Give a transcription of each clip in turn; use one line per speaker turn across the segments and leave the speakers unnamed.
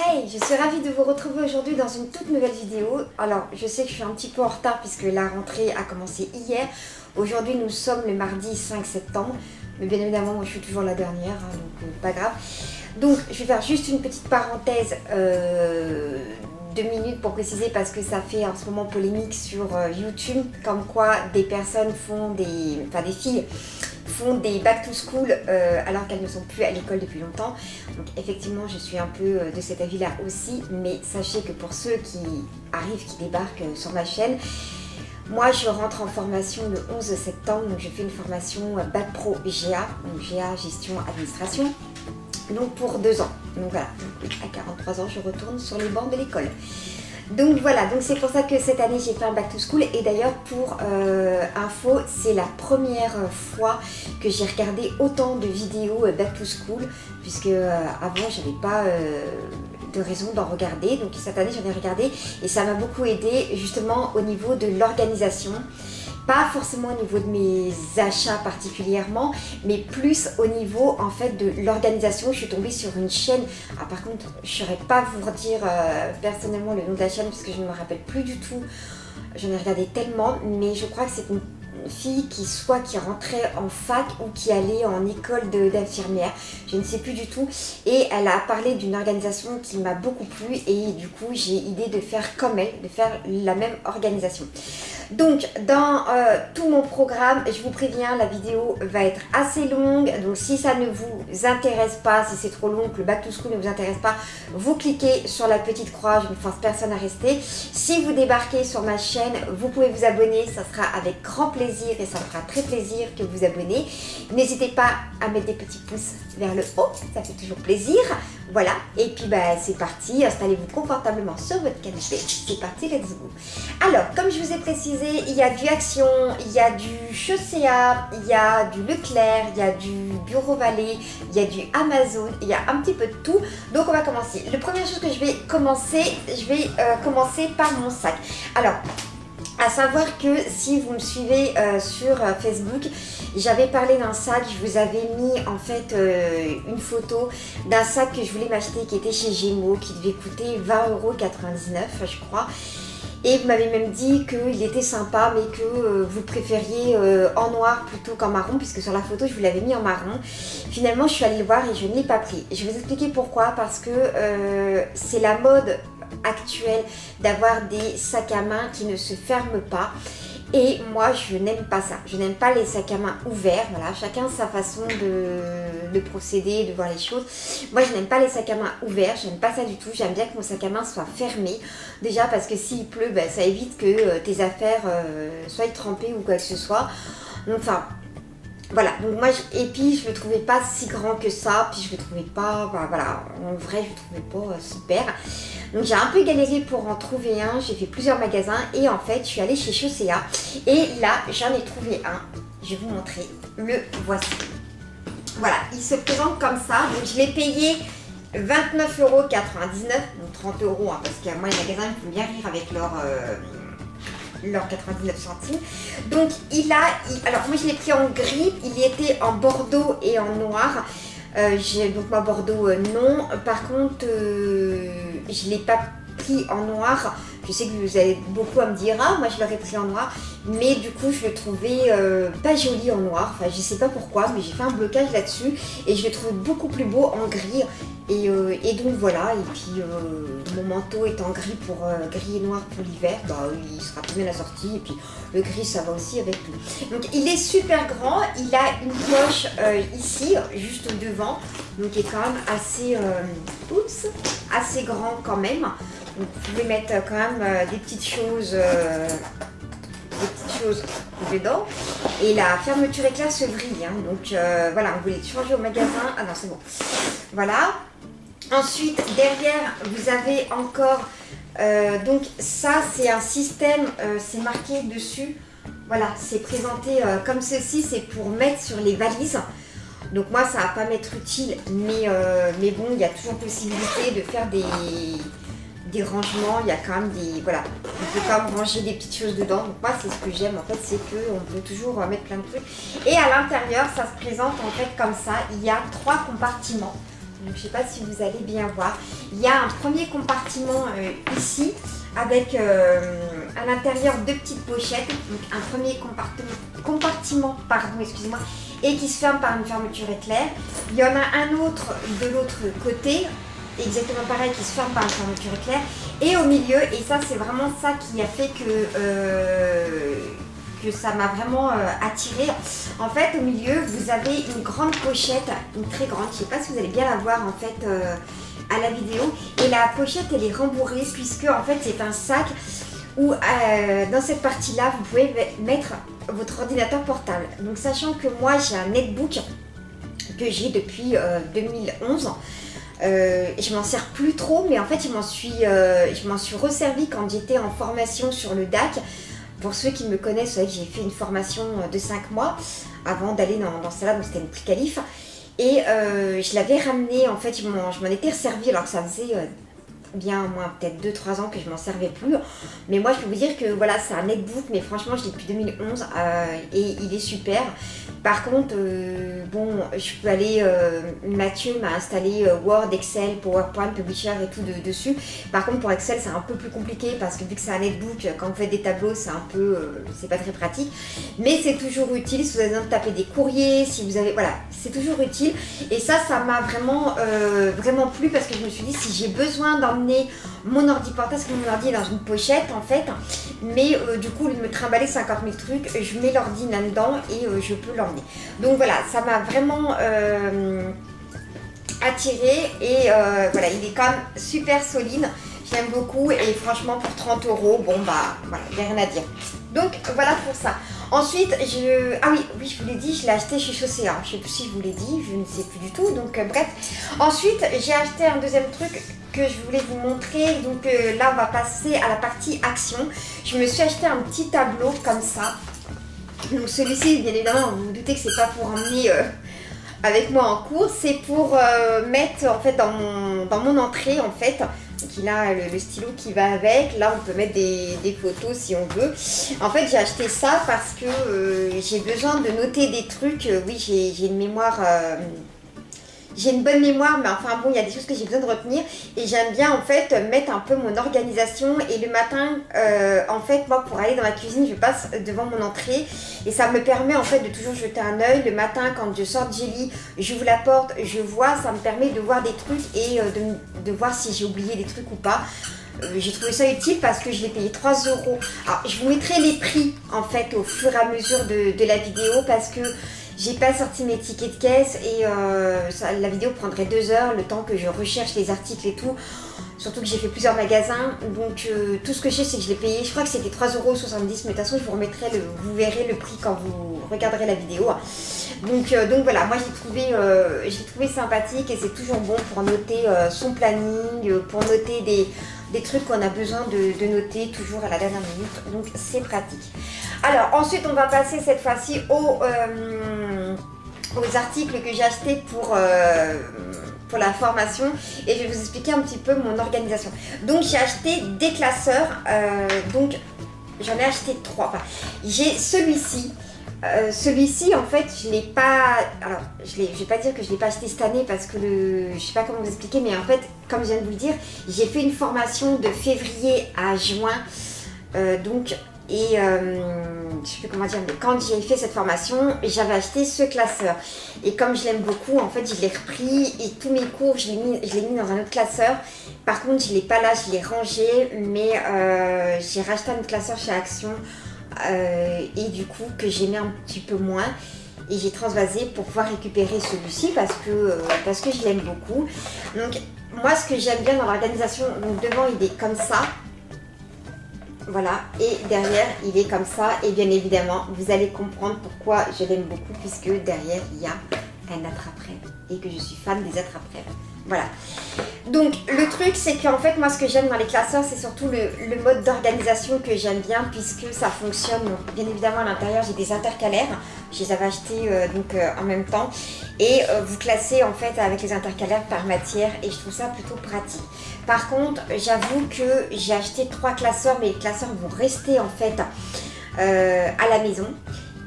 Hey, je suis ravie de vous retrouver aujourd'hui dans une toute nouvelle vidéo. Alors, je sais que je suis un petit peu en retard puisque la rentrée a commencé hier. Aujourd'hui, nous sommes le mardi 5 septembre. Mais bien évidemment, moi je suis toujours la dernière, hein, donc pas grave. Donc, je vais faire juste une petite parenthèse 2 minutes pour préciser parce que ça fait en ce moment polémique sur YouTube. Comme quoi des personnes font des... Enfin, des filles font des back to school alors qu'elles ne sont plus à l'école depuis longtemps. Donc effectivement je suis un peu de cet avis là aussi, mais sachez que pour ceux qui arrivent, qui débarquent sur ma chaîne, moi je rentre en formation le 11 septembre, donc je fais une formation bac pro GA, donc GA gestion administration, donc pour 2 ans. Donc voilà, à 43 ans je retourne sur les bancs de l'école. Donc voilà, donc c'est pour ça que cette année j'ai fait un back to school. Et d'ailleurs pour info, c'est la première fois que j'ai regardé autant de vidéos back to school, puisque avant j'avais pas de raison d'en regarder. Donc cette année j'en ai regardé et ça m'a beaucoup aidé justement au niveau de l'organisation. Pas forcément au niveau de mes achats particulièrement, mais plus au niveau en fait de l'organisation. Je suis tombée sur une chaîne, ah, par contre je ne saurais pas vous redire personnellement le nom de la chaîne parce que je ne me rappelle plus du tout, j'en ai regardé tellement, mais je crois que c'est une fille qui soit qui rentrait en fac ou qui allait en école d'infirmière, je ne sais plus du tout, et elle a parlé d'une organisation qui m'a beaucoup plu et du coup j'ai idée de faire comme elle, de faire la même organisation. Donc dans tout mon programme, je vous préviens, la vidéo va être assez longue, donc si ça ne vous intéresse pas, si c'est trop long, que le back to school ne vous intéresse pas, vous cliquez sur la petite croix, je ne force personne à rester. Si vous débarquez sur ma chaîne, vous pouvez vous abonner, ça sera avec grand plaisir et ça me fera très plaisir que vous abonnez. N'hésitez pas à mettre des petits pouces vers le haut, ça fait toujours plaisir. Voilà, et puis bah, c'est parti, installez-vous confortablement sur votre canapé, c'est parti, let's go. Alors, comme je vous ai précisé, il y a du Action, il y a du Chaussea, il y a du Leclerc, il y a du Bureau Vallée, il y a du Amazon, il y a un petit peu de tout. Donc on va commencer. La première chose que je vais commencer, par mon sac. Alors, à savoir que si vous me suivez sur Facebook, j'avais parlé d'un sac, je vous avais mis en fait une photo d'un sac que je voulais m'acheter qui était chez Gémeaux, qui devait coûter 20,99 € je crois. Et vous m'avez même dit qu'il était sympa mais que vous préfériez en noir plutôt qu'en marron, puisque sur la photo je vous l'avais mis en marron. Finalement je suis allée le voir et je ne l'ai pas pris. Je vais vous expliquer pourquoi, parce que c'est la mode actuelle d'avoir des sacs à main qui ne se ferment pas. Et moi je n'aime pas ça, je n'aime pas les sacs à main ouverts, voilà, chacun sa façon de procéder, de voir les choses. Moi je n'aime pas les sacs à main ouverts, je n'aime pas ça du tout, j'aime bien que mon sac à main soit fermé. Déjà parce que s'il pleut, ben, ça évite que tes affaires soient trempées ou quoi que ce soit. Donc enfin... Voilà, donc moi, et puis je le trouvais pas si grand que ça, puis je le trouvais pas, voilà, en vrai je le trouvais pas super. Donc j'ai un peu galéré pour en trouver un, j'ai fait plusieurs magasins et en fait je suis allée chez Chaussea et là j'en ai trouvé un, je vais vous montrer, le voici. Voilà, il se présente comme ça, donc je l'ai payé 29,99 €, donc 30 €, hein, parce que moi les magasins ils font bien rire avec leurs 99 centimes. Donc alors moi je l'ai pris en gris, il était en bordeaux et en noir. Donc moi bordeaux non, par contre je l'ai pas pris en noir. Je sais que vous avez beaucoup à me dire, ah moi je l'aurais pris en noir, mais du coup je le trouvais pas joli en noir, enfin je sais pas pourquoi, mais j'ai fait un blocage là-dessus et je le trouvais beaucoup plus beau en gris. Et donc voilà, et puis mon manteau est en gris pour gris et noir pour l'hiver, bah, il sera très bien assorti, et puis le gris ça va aussi avec tout. Donc il est super grand, il a une poche ici, juste devant, donc il est quand même assez, assez grand quand même. Donc, vous pouvez mettre quand même des petites choses dedans. Et la fermeture éclair se vrille, hein. Donc voilà, on voulait changer au magasin. Ah non, c'est bon. Voilà. Ensuite, derrière, vous avez encore... donc ça, c'est un système, c'est marqué dessus. Voilà, c'est présenté comme ceci, c'est pour mettre sur les valises. Donc moi, ça va pas m'être utile, mais bon, il y a toujours possibilité de faire des rangements, il y a quand même des... Voilà, on peut quand même ranger des petites choses dedans. Donc moi, c'est ce que j'aime en fait, c'est qu'on peut toujours mettre plein de trucs. Et à l'intérieur, ça se présente en fait comme ça. Il y a 3 compartiments. Donc, je sais pas si vous allez bien voir. Il y a un premier compartiment ici avec à l'intérieur deux petites pochettes. Donc un premier compartiment, pardon, excusez-moi, et qui se ferme par une fermeture éclair. Il y en a un autre de l'autre côté, exactement pareil, qui se ferme par une fermeture éclair. Et au milieu, et ça c'est vraiment ça qui a fait que ça m'a vraiment attirée. En fait, au milieu, vous avez une grande pochette, une très grande, je ne sais pas si vous allez bien la voir en fait à la vidéo. Et la pochette, elle est rembourrée puisque en fait, c'est un sac où dans cette partie-là, vous pouvez mettre votre ordinateur portable. Donc, sachant que moi, j'ai un netbook que j'ai depuis 2011. Je m'en sers plus trop, mais en fait, je m'en suis resservi quand j'étais en formation sur le DAC. Pour ceux qui me connaissent, vous savez que j'ai fait une formation de 5 mois avant d'aller dans celle-là, donc c'était une pre-qualif. Et je l'avais ramené, en fait, je m'en étais resservi alors que ça faisait bien au moins peut-être 2-3 ans que je m'en servais plus. Mais moi, je peux vous dire que voilà, c'est un netbook, mais franchement, je l'ai depuis 2011 et il est super. Par contre, bon, je peux aller, Mathieu m'a installé Word, Excel, PowerPoint, Publisher et tout dessus. Par contre, pour Excel, c'est un peu plus compliqué parce que vu que c'est un netbook, quand vous faites des tableaux, c'est un peu, c'est pas très pratique. Mais c'est toujours utile si vous avez besoin de taper des courriers, si vous avez, voilà, c'est toujours utile. Et ça m'a vraiment, vraiment plu parce que je me suis dit, si j'ai besoin d'emmener mon ordi portable, parce que mon ordi est dans une pochette en fait, mais du coup, au lieu de me trimballer 50 000 trucs, je mets l'ordi là-dedans et je peux l'emmener. Donc voilà, ça m'a vraiment attiré et voilà, il est quand même super solide, j'aime beaucoup et franchement pour 30 €, bon bah voilà, il n'y a rien à dire. Donc voilà pour ça. Ensuite, ah oui, je vous l'ai dit, je l'ai acheté chez Chaussea, je ne sais plus si je vous l'ai dit, je ne sais plus du tout, donc bref. Ensuite, j'ai acheté un deuxième truc que je voulais vous montrer, donc là on va passer à la partie action. Je me suis acheté un petit tableau comme ça. Donc celui-ci, bien évidemment, vous vous doutez que c'est pas pour emmener avec moi en cours, c'est pour mettre en fait dans mon entrée en fait. Donc il a le stylo qui va avec, là on peut mettre des photos si on veut. En fait j'ai acheté ça parce que j'ai besoin de noter des trucs, oui j'ai une mémoire... j'ai une bonne mémoire, mais enfin bon, il y a des choses que j'ai besoin de retenir et j'aime bien en fait mettre un peu mon organisation. Et le matin, en fait, moi pour aller dans ma cuisine, je passe devant mon entrée et ça me permet en fait de toujours jeter un œil. Le matin, quand je sors de Jelly, j'ouvre la porte, je vois, ça me permet de voir des trucs et de voir si j'ai oublié des trucs ou pas. J'ai trouvé ça utile parce que je l'ai payé 3 €. Alors, je vous mettrai les prix en fait au fur et à mesure de la vidéo parce que j'ai pas sorti mes tickets de caisse et la vidéo prendrait 2 heures, le temps que je recherche les articles et tout. Surtout que j'ai fait plusieurs magasins, donc tout ce que je sais c'est que je l'ai payé, je crois que c'était 3,70 €, mais de toute façon je vous remettrai vous verrez le prix quand vous regarderez la vidéo. Donc voilà, moi j'ai trouvé sympathique et c'est toujours bon pour noter son planning, pour noter des trucs qu'on a besoin de noter toujours à la dernière minute, donc c'est pratique. Alors ensuite on va passer cette fois-ci aux articles que j'ai achetés pour la formation et je vais vous expliquer un petit peu mon organisation. Donc j'ai acheté des classeurs, donc j'en ai acheté 3. Enfin, j'ai celui-ci. Celui-ci en fait je l'ai pas, alors je vais pas dire que je l'ai pas acheté cette année parce que je sais pas comment vous expliquer, mais en fait comme je viens de vous le dire, j'ai fait une formation de février à juin, donc et je sais plus comment dire, mais quand j'ai fait cette formation j'avais acheté ce classeur et comme je l'aime beaucoup en fait je l'ai repris et tous mes cours je l'ai mis dans un autre classeur. Par contre je l'ai pas là, je l'ai rangé, mais j'ai racheté un autre classeur chez Action. Et du coup que j'aimais un petit peu moins et j'ai transvasé pour pouvoir récupérer celui-ci parce que je l'aime beaucoup. Donc moi ce que j'aime bien dans l'organisation, donc devant il est comme ça, voilà, et derrière il est comme ça et bien évidemment vous allez comprendre pourquoi je l'aime beaucoup puisque derrière il y a un attrape-rêve et que je suis fan des attrape-rêves. Voilà. Donc le truc c'est qu'en fait moi ce que j'aime dans les classeurs c'est surtout le mode d'organisation que j'aime bien puisque ça fonctionne. Donc, bien évidemment à l'intérieur j'ai des intercalaires, je les avais achetés en même temps et vous classez en fait avec les intercalaires par matière et je trouve ça plutôt pratique. Par contre j'avoue que j'ai acheté 3 classeurs mais les classeurs vont rester en fait à la maison.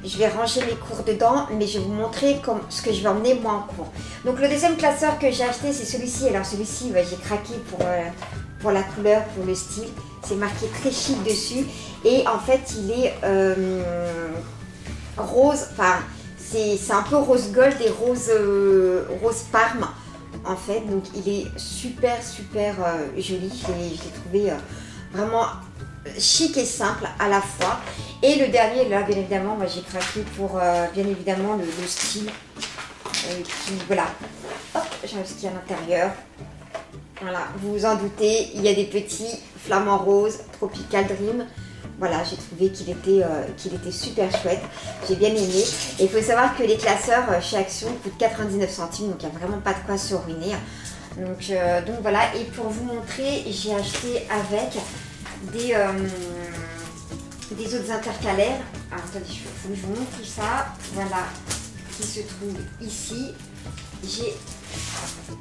je vais ranger mes cours dedans, mais je vais vous montrer ce que je vais emmener moi en cours. Donc le deuxième classeur que j'ai acheté, c'est celui-ci. Alors celui-ci, j'ai craqué pour la couleur, pour le style. C'est marqué très chic dessus. Et en fait, il est rose, enfin, c'est un peu rose gold et rose parme. En fait, donc il est super joli. Je l'ai trouvé vraiment chic et simple à la fois. Et le dernier, là, bien évidemment, j'ai craqué pour bien évidemment le style. Voilà, hop, j'ai ce qu'il y a à l'intérieur. Voilà, vous vous en doutez, il y a des petits flamants roses, Tropical Dream. Voilà, j'ai trouvé qu'il était super chouette. J'ai bien aimé. Et il faut savoir que les classeurs chez Action coûtent 99 centimes, donc il n'y a vraiment pas de quoi se ruiner. Donc voilà, et pour vous montrer, j'ai acheté avec des autres intercalaires. Alors, attendez, il faut que je vous montre tout ça. Voilà, qui se trouve ici. J'ai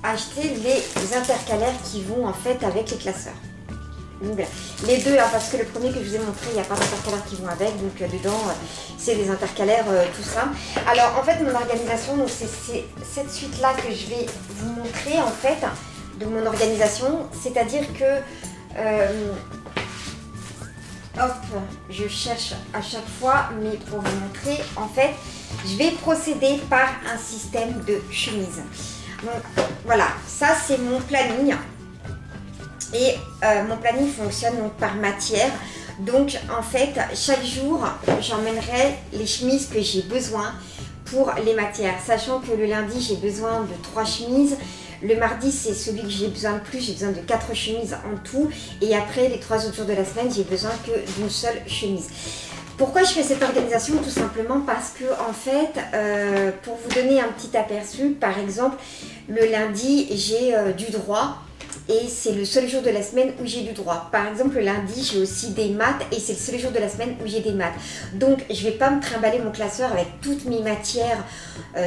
acheté les intercalaires qui vont en fait avec les classeurs. Donc, voilà. Les deux, hein, parce que le premier que je vous ai montré, il n'y a pas d'intercalaires qui vont avec, donc dedans, c'est des intercalaires tout simple. Alors, en fait, mon organisation, c'est cette suite-là que je vais vous montrer, en fait, de mon organisation. C'est-à-dire que, hop, je cherche à chaque fois, mais pour vous montrer, en fait, je vais procéder par un système de chemise. Donc, voilà, ça, c'est mon planning. Et mon planning fonctionne donc par matière. Donc en fait, chaque jour, j'emmènerai les chemises que j'ai besoin pour les matières. Sachant que le lundi, j'ai besoin de 3 chemises. Le mardi, c'est celui que j'ai besoin de plus. J'ai besoin de 4 chemises en tout. Et après, les 3 autres jours de la semaine, j'ai besoin que d'une seule chemise. Pourquoi je fais cette organisation? Tout simplement parce que, en fait, pour vous donner un petit aperçu, par exemple, le lundi, j'ai du droit. Et c'est le seul jour de la semaine où j'ai du droit. Par exemple, le lundi, j'ai aussi des maths et c'est le seul jour de la semaine où j'ai des maths. Donc, je ne vais pas me trimballer mon classeur avec toutes mes matières.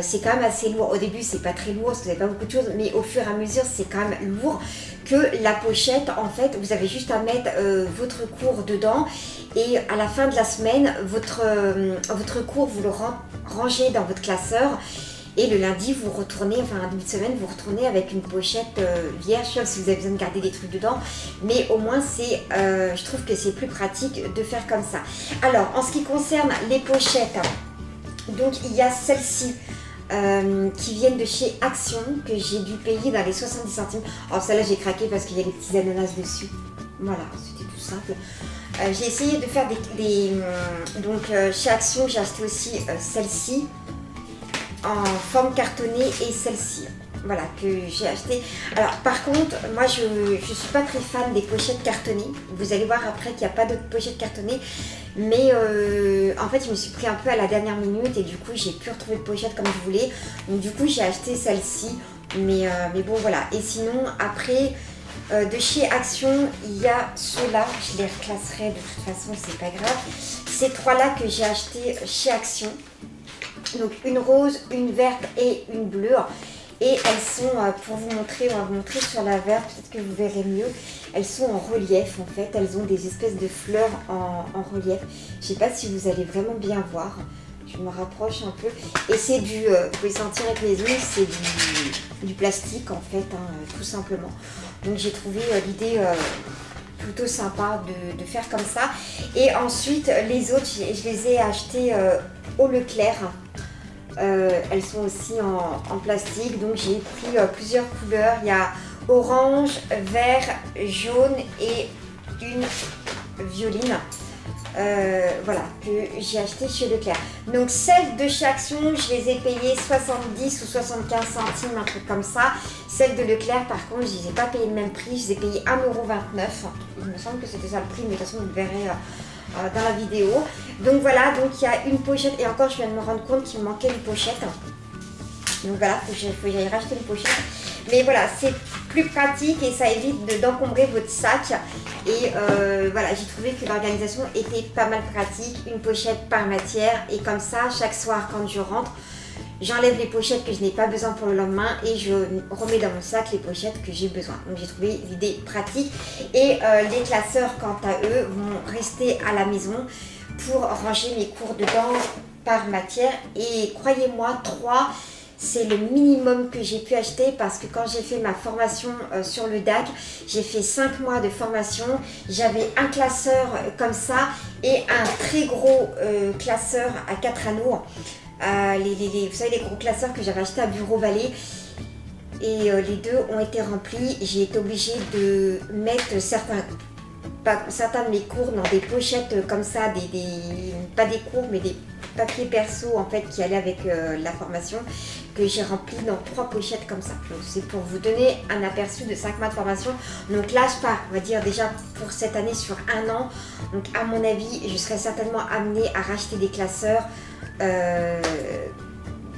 C'est quand même assez lourd. Au début, c'est pas très lourd parce que vous n'avez pas beaucoup de choses, mais au fur et à mesure, c'est quand même lourd. Que la pochette, en fait, vous avez juste à mettre votre cours dedans et à la fin de la semaine, votre cours, vous le rangez dans votre classeur. Et le lundi, vous retournez, enfin un début de semaine, vous retournez avec une pochette vierge, sauf si vous avez besoin de garder des trucs dedans. Mais au moins, je trouve que c'est plus pratique de faire comme ça. Alors, en ce qui concerne les pochettes, donc il y a celles-ci qui viennent de chez Action, que j'ai dû payer dans les 70 centimes. Alors celle-là, j'ai craqué parce qu'il y a des petits ananas dessus. Voilà, c'était tout simple. J'ai essayé de faire donc chez Action, j'ai acheté aussi celle-ci en forme cartonnée et celle-ci, voilà, que j'ai acheté. Alors par contre, moi je suis pas très fan des pochettes cartonnées. Vous allez voir après qu'il n'y a pas d'autres pochettes cartonnées, mais en fait je me suis pris un peu à la dernière minute et du coup j'ai pu retrouver de pochette comme je voulais. Donc du coup j'ai acheté celle-ci, mais bon voilà. Et sinon après de chez Action, il y a ceux-là, je les reclasserai de toute façon, c'est pas grave. Ces trois-là que j'ai acheté chez Action. Donc une rose, une verte et une bleue. Et elles sont, pour vous montrer, on va vous montrer sur la verte, peut-être que vous verrez mieux. Elles sont en relief en fait, elles ont des espèces de fleurs en relief. Je ne sais pas si vous allez vraiment bien voir. Je me rapproche un peu. Et c'est du, vous pouvez sentir avec les ongles, c'est du plastique en fait, hein, tout simplement. Donc j'ai trouvé l'idée plutôt sympa de faire comme ça. Et ensuite les autres, je les ai achetées au Leclerc. Elles sont aussi en plastique, donc j'ai pris plusieurs couleurs. Il y a orange, vert, jaune et une violine. Voilà, que j'ai acheté chez Leclerc. Donc celles de chez Action, je les ai payées 70 ou 75 centimes, un truc comme ça. Celles de Leclerc, par contre, je ne les ai pas payées le même prix, je les ai payées 1,29 €. Il me semble que c'était ça le prix, mais de toute façon, vous le verrez dans la vidéo. Donc voilà, donc il y a une pochette, et encore je viens de me rendre compte qu'il me manquait une pochette. Donc voilà, il faut que j'aille racheter une pochette. Mais voilà, c'est plus pratique et ça évite d'encombrer votre sac. Et voilà, j'ai trouvé que l'organisation était pas mal pratique. Une pochette par matière. Et comme ça, chaque soir quand je rentre, j'enlève les pochettes que je n'ai pas besoin pour le lendemain et je remets dans mon sac les pochettes que j'ai besoin. Donc j'ai trouvé l'idée pratique. Et les classeurs, quant à eux, vont rester à la maison pour ranger mes cours dedans par matière et croyez-moi 3 c'est le minimum que j'ai pu acheter parce que quand j'ai fait ma formation sur le DAC, j'ai fait 5 mois de formation, j'avais un classeur comme ça et un très gros classeur à 4 anneaux, vous savez les gros classeurs que j'avais acheté à Bureau Vallée. Et les deux ont été remplis. J'ai été obligée de mettre certains de mes cours dans des pochettes comme ça, pas des cours mais des papiers perso en fait qui allaient avec la formation que j'ai rempli dans 3 pochettes comme ça. Donc c'est pour vous donner un aperçu de 5 mois de formation. Donc là je pars, on va dire déjà pour cette année sur 1 an. Donc à mon avis je serai certainement amenée à racheter des classeurs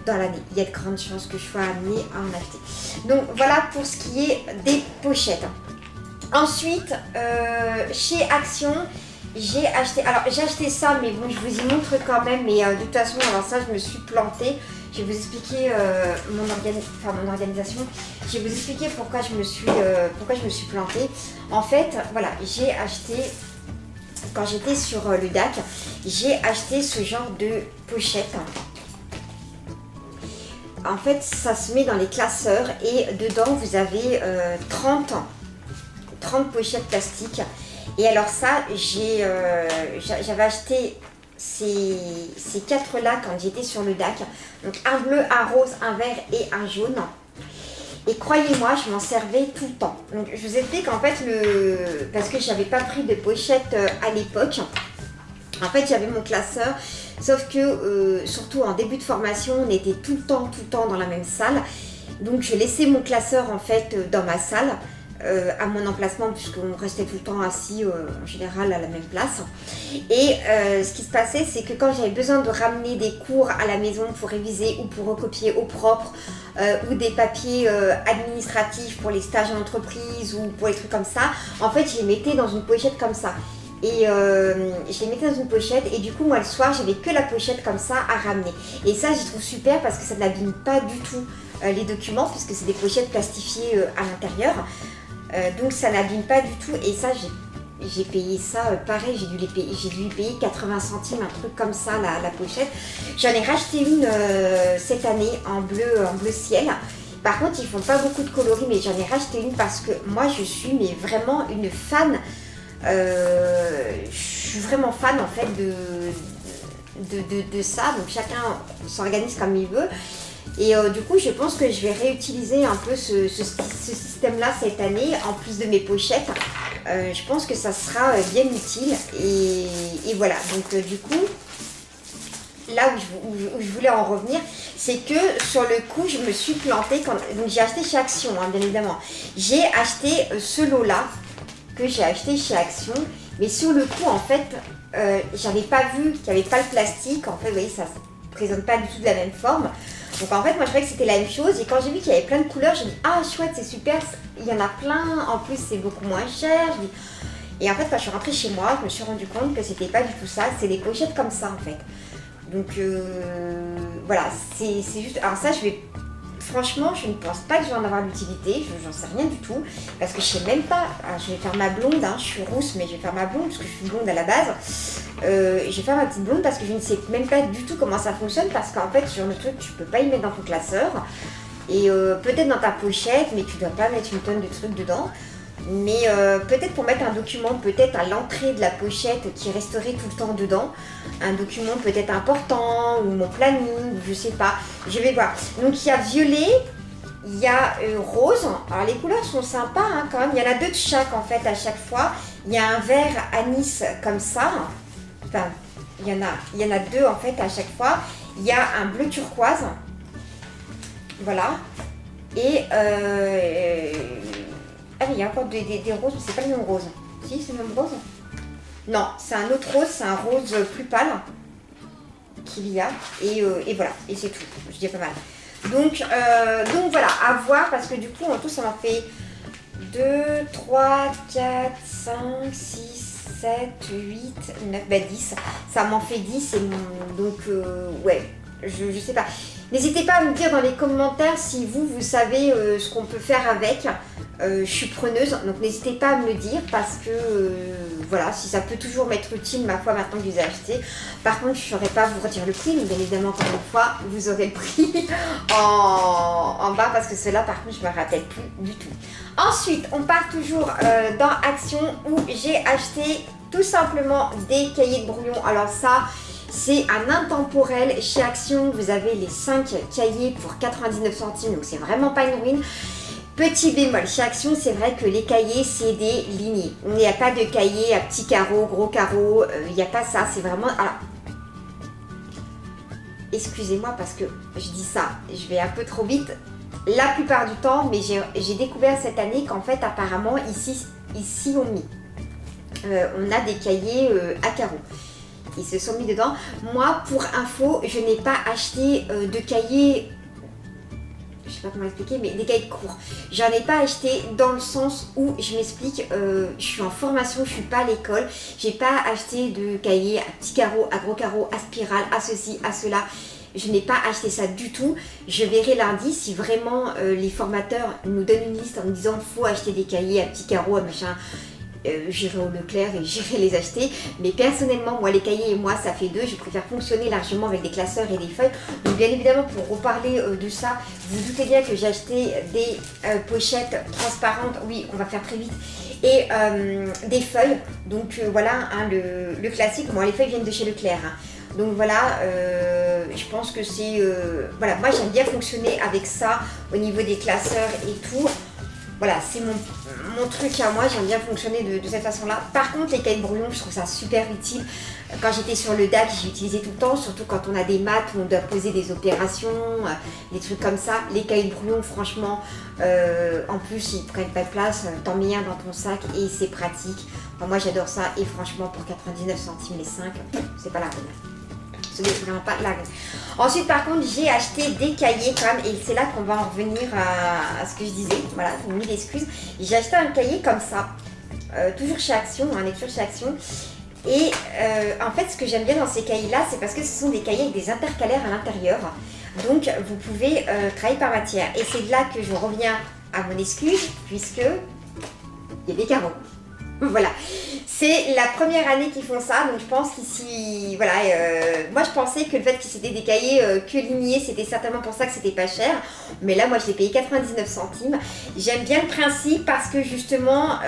dans l'année. Il y a de grandes chances que je sois amenée à en acheter. Donc voilà pour ce qui est des pochettes. Ensuite, chez Action, j'ai acheté ça, mais bon, je vous y montre quand même, mais de toute façon, alors ça, je me suis plantée. Je vais vous expliquer mon organisation. Je vais vous expliquer pourquoi je me suis plantée. En fait, voilà, j'ai acheté, quand j'étais sur le DAC, j'ai acheté ce genre de pochette. En fait, ça se met dans les classeurs et dedans, vous avez 30 pochettes plastiques. Et alors ça, j'avais acheté ces 4 là quand j'étais sur le DAC. Donc un bleu, un rose, un vert et un jaune. Et croyez-moi, je m'en servais tout le temps. Donc je vous explique en fait, parce que j'avais pas pris de pochette à l'époque. En fait, j'avais mon classeur, sauf que surtout en début de formation, on était tout le temps dans la même salle. Donc je laissais mon classeur en fait dans ma salle. À mon emplacement puisqu'on restait tout le temps assis en général à la même place et ce qui se passait c'est que quand j'avais besoin de ramener des cours à la maison pour réviser ou pour recopier au propre ou des papiers administratifs pour les stages en entreprise ou pour les trucs comme ça, en fait je les mettais dans une pochette comme ça et je les mettais dans une pochette et du coup moi le soir j'avais que la pochette comme ça à ramener et ça j'y trouve super parce que ça n'abîme pas du tout les documents puisque c'est des pochettes plastifiées à l'intérieur. Donc ça n'abîme pas du tout et ça j'ai payé ça pareil, j'ai dû y payer 80 centimes, un truc comme ça la pochette. J'en ai racheté une cette année en bleu ciel. Par contre ils font pas beaucoup de coloris mais j'en ai racheté une parce que moi je suis mais vraiment une fan, je suis vraiment fan en fait de ça, donc chacun s'organise comme il veut. Et du coup, je pense que je vais réutiliser un peu ce système-là cette année, en plus de mes pochettes. Je pense que ça sera bien utile. Et voilà, donc du coup, là où je voulais en revenir, c'est que sur le coup, je me suis plantée. Donc j'ai acheté chez Action, hein, bien évidemment. J'ai acheté ce lot-là, que j'ai acheté chez Action. Mais sur le coup, en fait, j'avais pas vu qu'il n'y avait pas le plastique. En fait, vous voyez, ça ne présente pas du tout de la même forme. Donc en fait moi je croyais que c'était la même chose et quand j'ai vu qu'il y avait plein de couleurs, je me dis ah chouette c'est super, il y en a plein, en plus c'est beaucoup moins cher. Et en fait quand je suis rentrée chez moi, je me suis rendu compte que c'était pas du tout ça, c'est des pochettes comme ça en fait. Donc voilà, c'est juste, alors ça franchement je ne pense pas que je vais en avoir l'utilité, j'en sais rien du tout, parce que je sais même pas, alors, je vais faire ma blonde, hein, je suis rousse mais je vais faire ma blonde parce que je suis blonde à la base. Je vais faire ma petite blonde parce que je ne sais même pas du tout comment ça fonctionne parce qu'en fait sur le truc tu peux pas y mettre dans ton classeur et peut-être dans ta pochette mais tu dois pas mettre une tonne de trucs dedans mais peut-être pour mettre un document peut-être à l'entrée de la pochette qui resterait tout le temps dedans, un document peut-être important ou mon planning, je sais pas, je vais voir. Donc il y a violet, il y a rose, alors les couleurs sont sympas hein, quand même, il y en a 2 de chaque en fait à chaque fois, il y a un vert anis comme ça. Enfin, il y en a 2 en fait à chaque fois. Il y a un bleu turquoise. Voilà. Et ah mais il y a encore des roses, mais c'est pas le même rose. Si, c'est le même rose? Non, c'est un autre rose, c'est un rose plus pâle qu'il y a. Et voilà, et c'est tout. Je dis pas mal. Donc voilà, à voir parce que du coup en tout ça m'a fait 2, 3, 4, 5, 6. 7, 8, 9, bah 10, ça m'en fait 10 et donc ouais, je sais pas. N'hésitez pas à me dire dans les commentaires si vous savez ce qu'on peut faire avec. je suis preneuse, donc n'hésitez pas à me le dire parce que voilà, si ça peut toujours m'être utile ma foi maintenant que je les ai achetés. Par contre, je ne saurais pas vous redire le prix, mais bien évidemment encore une fois, vous aurez le prix en bas parce que cela par contre je ne me rappelle plus du tout. Ensuite, on part toujours dans Action où j'ai acheté tout simplement des cahiers de brouillon. Alors ça, c'est un intemporel chez Action, vous avez les 5 cahiers pour 99 centimes, donc c'est vraiment pas une ruine. Petit bémol, chez Action, c'est vrai que les cahiers, c'est des lignées. Il n'y a pas de cahiers à petits carreaux, gros carreaux, il n'y a pas ça, c'est vraiment... Alors, excusez-moi parce que je dis ça, je vais un peu trop vite la plupart du temps, mais j'ai découvert cette année qu'en fait, apparemment, ici on mis. On a des cahiers à carreaux. Ils se sont mis dedans. Moi, pour info, je n'ai pas acheté de cahiers... Je sais pas comment expliquer, mais des cahiers courts. J'en ai pas acheté dans le sens où, je m'explique, je suis en formation, je suis pas à l'école. J'ai pas acheté de cahiers à petits carreaux, à gros carreaux, à spirale, à ceci, à cela. Je n'ai pas acheté ça du tout. Je verrai lundi si vraiment les formateurs nous donnent une liste en me disant faut acheter des cahiers à petits carreaux, à machin. J'irai au Leclerc et j'irai les acheter, mais personnellement moi les cahiers et moi ça fait deux, je préfère fonctionner largement avec des classeurs et des feuilles. Donc bien évidemment pour reparler de ça, vous doutez bien que j'ai acheté des pochettes transparentes, oui on va faire très vite, et des feuilles, donc voilà hein, le classique. Moi les feuilles viennent de chez Leclerc hein. Donc voilà, je pense que c'est... voilà, moi j'aime bien fonctionner avec ça au niveau des classeurs et tout. Voilà, c'est mon truc à moi, j'aime bien fonctionner de cette façon-là. Par contre, les cahiers de brouillon, je trouve ça super utile. Quand j'étais sur le DAC, j'ai utilisé tout le temps, surtout quand on a des maths où on doit poser des opérations, des trucs comme ça. Les cahiers de brouillon, franchement, en plus, ils ne prennent pas de place, t'en mets un dans ton sac et c'est pratique. Enfin, moi, j'adore ça et franchement, pour 99 centimes les 5, c'est pas la peine. Ce n'est vraiment pas la peine. Ensuite, par contre, j'ai acheté des cahiers quand même, et c'est là qu'on va en revenir à ce que je disais. Voilà, mille excuses. J'ai acheté un cahier comme ça, toujours chez Action, un lecture chez Action. Et en fait, ce que j'aime bien dans ces cahiers-là, c'est parce que ce sont des cahiers avec des intercalaires à l'intérieur. Donc, vous pouvez travailler par matière. Et c'est de là que je reviens à mon excuse, puisque il y a des carreaux. Voilà, c'est la première année qu'ils font ça, donc je pense qu'ici, voilà, moi je pensais que le fait que c'était des cahiers que lignés, c'était certainement pour ça que c'était pas cher, mais là moi je l'ai payé 99 centimes. J'aime bien le principe parce que justement,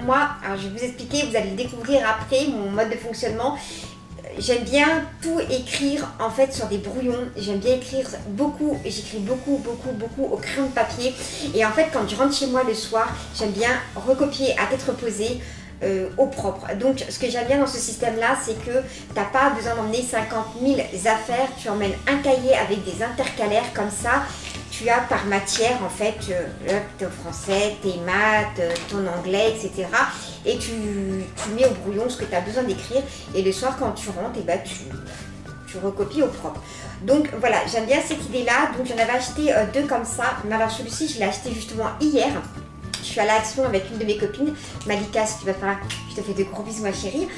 moi, alors je vais vous expliquer, vous allez le découvrir après, mon mode de fonctionnement. J'aime bien tout écrire en fait sur des brouillons, j'aime bien écrire beaucoup, j'écris beaucoup au crayon de papier, et en fait quand je rentre chez moi le soir, j'aime bien recopier à tête reposée au propre. Donc ce que j'aime bien dans ce système là, c'est que tu n'as pas besoin d'emmener 50 000 affaires, tu emmènes un cahier avec des intercalaires comme ça. Tu as par matière en fait ton français, tes maths, ton anglais, etc. Et tu mets au brouillon ce que tu as besoin d'écrire. Et le soir quand tu rentres, et ben, tu recopies au propre. Donc voilà, j'aime bien cette idée-là. Donc j'en avais acheté deux comme ça. Mais alors celui-ci, je l'ai acheté justement hier. Je suis à l'Action avec une de mes copines, Malika, si tu vas faire là, je te fais de gros bisous ma chérie.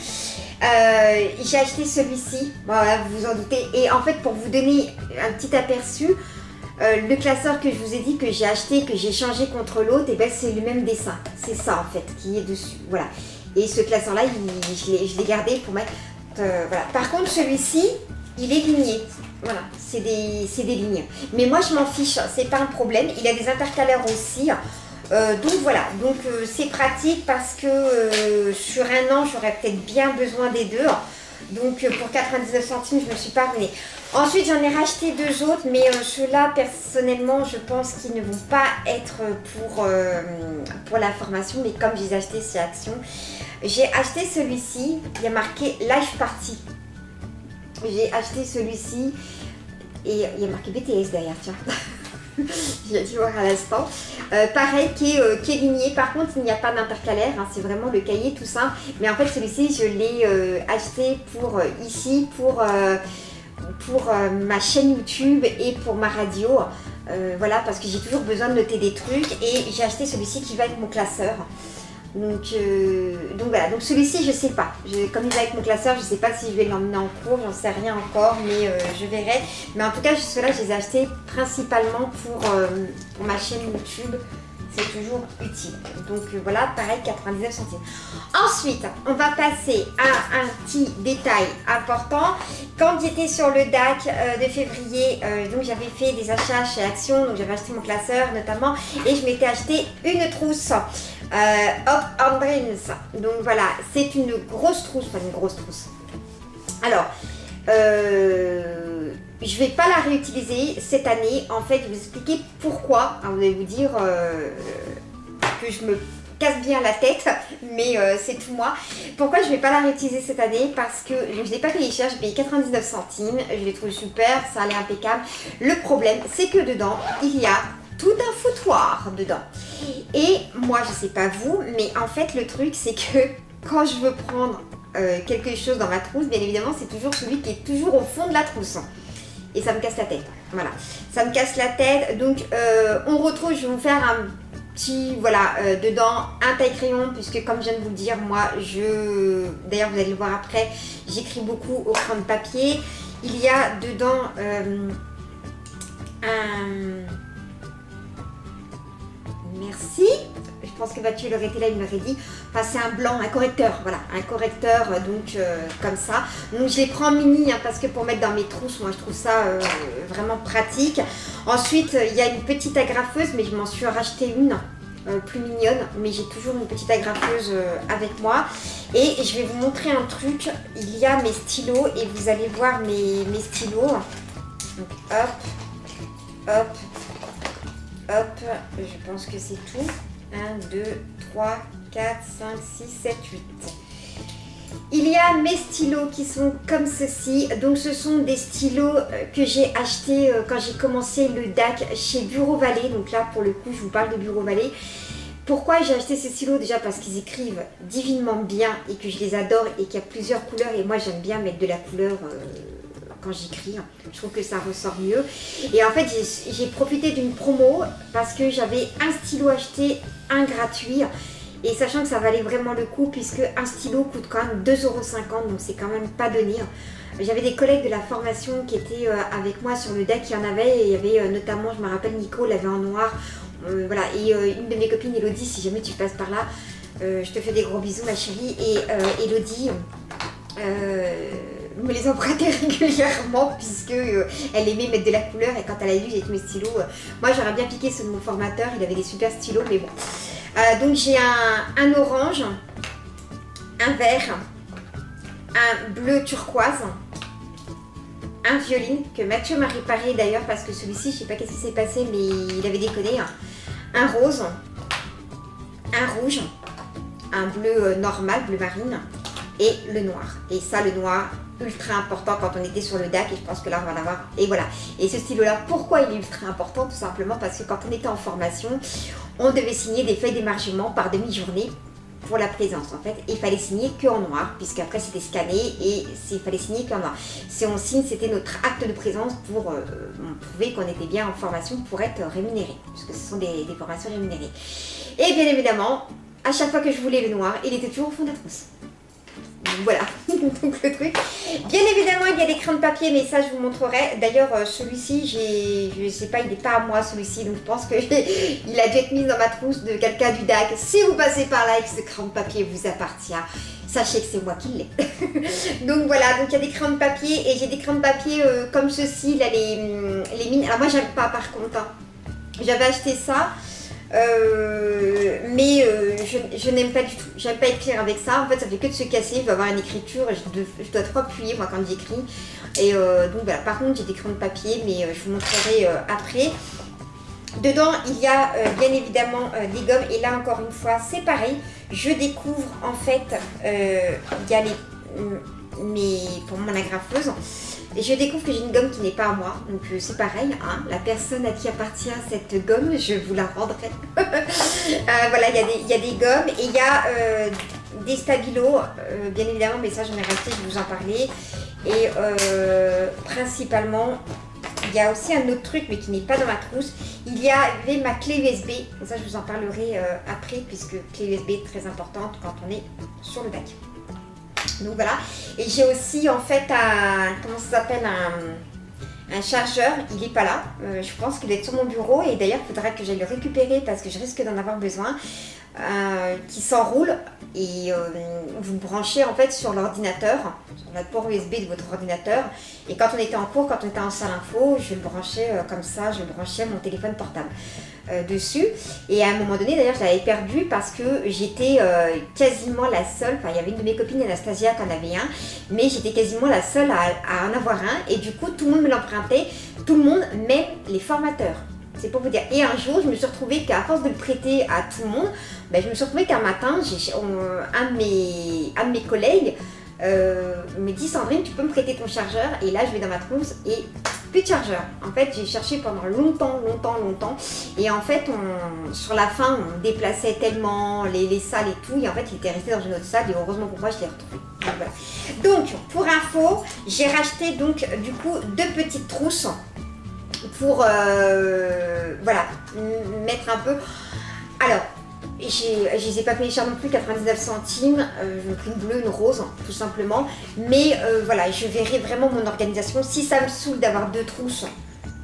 J'ai acheté celui-ci, voilà, vous vous en doutez. Et en fait, pour vous donner un petit aperçu, le classeur que je vous ai dit que j'ai acheté, que j'ai changé contre l'autre, et ben c'est le même dessin. C'est ça en fait qui est dessus. Voilà. Et ce classeur là, je l'ai gardé pour mettre. Voilà. Par contre, celui-ci, il est ligné. Voilà, c'est des lignes. Mais moi je m'en fiche, c'est pas un problème. Il a des intercalaires aussi. Donc voilà, donc c'est pratique parce que sur un an, j'aurais peut-être bien besoin des deux. Donc pour 99 centimes, je me suis pas ruinée. Ensuite, j'en ai racheté deux autres, mais ceux-là, personnellement, je pense qu'ils ne vont pas être pour la formation. Mais comme je les ai achetés chez Action, j'ai acheté celui-ci, il y a marqué Life Party. J'ai acheté celui-ci et il y a marqué BTS derrière, tiens. J'ai dû voir à l'instant. Pareil, qui est ligné. Par contre, il n'y a pas d'intercalaire. Hein, c'est vraiment le cahier tout simple. Mais en fait, celui-ci, je l'ai acheté pour ici, pour ma chaîne YouTube et pour ma radio. Voilà, parce que j'ai toujours besoin de noter des trucs. Et j'ai acheté celui-ci qui va avec mon classeur. Donc voilà, donc celui-ci je sais pas, comme il va avec mon classeur, je sais pas si je vais l'emmener en cours, j'en sais rien encore, mais je verrai. Mais en tout cas, ceux-là, je les ai achetés principalement pour ma chaîne YouTube. c'est toujours utile. Donc voilà, pareil, 99 centimes. Ensuite, on va passer à un petit détail important. Quand j'étais sur le DAC de février, donc j'avais fait des achats chez Action, donc j'avais acheté mon classeur notamment, et je m'étais acheté une trousse Hop and Dreams. Donc voilà, c'est une grosse trousse, pas une grosse trousse. Alors, je vais pas la réutiliser cette année. En fait, je vais vous expliquer pourquoi. Alors, vous allez vous dire que je me casse bien la tête, mais c'est tout moi. Pourquoi je vais pas la réutiliser cette année? Parce que je ne l'ai pas payé cher, j'ai payé 99 centimes. Je l'ai trouvé super, ça allait impeccable. Le problème, c'est que dedans, il y a tout un foutoir dedans. Et moi, je sais pas vous, mais en fait, le truc, c'est que quand je veux prendre quelque chose dans ma trousse, bien évidemment, c'est toujours celui qui est toujours au fond de la trousse. Et ça me casse la tête. Voilà, ça me casse la tête. Donc, on retrouve, je vais vous faire un petit, voilà, dedans, un taille-crayon, puisque comme je viens de vous le dire, moi, d'ailleurs, vous allez le voir après, j'écris beaucoup au crayon de papier. Il y a dedans Merci. Je pense que Mathieu l'aurait été là, il m'aurait dit. Enfin, c'est un blanc, un correcteur, voilà, un correcteur, donc comme ça. Donc je les prends mini, hein, parce que pour mettre dans mes trousses, moi je trouve ça vraiment pratique. Ensuite, il y a une petite agrafeuse, mais je m'en suis racheté une plus mignonne, mais j'ai toujours une petite agrafeuse avec moi. Et je vais vous montrer un truc. Il y a mes stylos et vous allez voir mes stylos. Donc hop, hop. Hop, je pense que c'est tout. 1, 2, 3, 4, 5, 6, 7, 8. Il y a mes stylos qui sont comme ceci. Donc ce sont des stylos que j'ai achetés quand j'ai commencé le DAC chez Bureau Vallée. Donc là pour le coup je vous parle de Bureau Vallée. Pourquoi j'ai acheté ces stylos? Déjà parce qu'ils écrivent divinement bien et que je les adore et qu'il y a plusieurs couleurs. Et moi j'aime bien mettre de la couleur quand j'écris, je trouve que ça ressort mieux. Et en fait j'ai profité d'une promo parce que j'avais un stylo acheté, un gratuit, et sachant que ça valait vraiment le coup puisque un stylo coûte quand même 2,50 €, donc c'est quand même pas donné. J'avais des collègues de la formation qui étaient avec moi sur le deck qui en avaient, et il y avait notamment, je me rappelle, Nico l'avait en noir, voilà, et une de mes copines, Elodie, si jamais tu passes par là, je te fais des gros bisous ma chérie, et Elodie me les empruntait régulièrement puisque elle aimait mettre de la couleur, et quand elle a lu j'ai mes stylos, moi j'aurais bien piqué ceux de mon formateur, il avait des super stylos, mais bon. Donc j'ai un orange, un vert, un bleu turquoise, un violine que Mathieu m'a réparé d'ailleurs parce que celui-ci, je sais pas qu'est-ce qui s'est passé, mais il avait déconné, un rose, un rouge, un bleu normal, bleu marine, et le noir. Et ça, le noir, ultra important quand on était sur le DAC, et je pense que là on va l'avoir. Et voilà. Et ce stylo là, pourquoi il est ultra important? Tout simplement parce que quand on était en formation, on devait signer des feuilles d'émargement par demi-journée pour la présence en fait, et il fallait signer que en noir, puisque après c'était scanné et il fallait signer que en noir. Si on signe, c'était notre acte de présence pour prouver qu'on était bien en formation pour être rémunéré, puisque ce sont des formations rémunérées. Et bien évidemment, à chaque fois que je voulais le noir, il était toujours au fond de la trousse. Voilà, donc le truc. Bien évidemment, il y a des crayons de papier, mais ça je vous montrerai. D'ailleurs, celui-ci, je sais pas, il n'est pas à moi celui-ci, donc je pense que il a dû être mis dans ma trousse de quelqu'un du DAC. Si vous passez par là et que ce crayon de papier vous appartient, sachez que c'est moi qui l'ai. Donc voilà, donc il y a des crayons de papier, et j'ai des crayons de papier comme ceci, là, les mines. Alors moi j'aime pas par contre, hein. J'avais acheté ça. Mais je n'aime pas du tout, j'aime pas écrire avec ça, en fait ça fait que de se casser, je dois avoir une écriture, je dois trop appuyer moi quand j'écris, et donc voilà. Par contre j'ai des crayons de papier, mais je vous montrerai après. Dedans il y a bien évidemment des gommes, et là encore une fois c'est pareil, je découvre en fait, il y a pour mon agrafeuse, et je découvre que j'ai une gomme qui n'est pas à moi, donc c'est pareil, hein, la personne à qui appartient cette gomme, je vous la rendrai. Voilà, il y a des gommes, et il y a des stabilos, bien évidemment, mais ça j'en ai racheté, je vais vous en parler. Et principalement, il y a aussi un autre truc, mais qui n'est pas dans ma trousse, il y avait ma clé USB, et ça je vous en parlerai après, puisque clé USB est très importante quand on est sur le DAC. Donc voilà, et j'ai aussi en fait comment ça s'appelle, un chargeur, il n'est pas là. Je pense qu'il est sur mon bureau et d'ailleurs il faudra que j'aille le récupérer parce que je risque d'en avoir besoin. Qui s'enroule et vous branchez en fait sur l'ordinateur, sur la port USB de votre ordinateur. Et quand on était en cours, quand on était en salle info, je le branchais comme ça, je branchais mon téléphone portable dessus. Et à un moment donné, d'ailleurs, je l'avais perdu parce que j'étais quasiment la seule. Enfin, il y avait une de mes copines, Anastasia, qui en avait un, mais j'étais quasiment la seule à en avoir un. Et du coup, tout le monde me l'empruntait, tout le monde, même les formateurs. C'est pour vous dire. Et un jour, je me suis retrouvée qu'à force de le prêter à tout le monde, ben, je me suis retrouvée qu'un matin, un de mes collègues me dit Sandrine, tu peux me prêter ton chargeur? Et là, je vais dans ma trousse et plus de chargeur. En fait, j'ai cherché pendant longtemps. Et en fait, sur la fin, on déplaçait tellement les salles et tout. Et en fait, il était resté dans une autre salle. Et heureusement pour moi, je l'ai retrouvé. Donc, voilà. Donc, pour info, j'ai racheté donc du coup 2 petites trousses. Pour voilà, mettre un peu. Alors, je les ai pas payées cher non plus, 99 centimes. Je me pris une bleue, une rose, tout simplement. Mais voilà, je verrai vraiment mon organisation. Si ça me saoule d'avoir 2 trousses,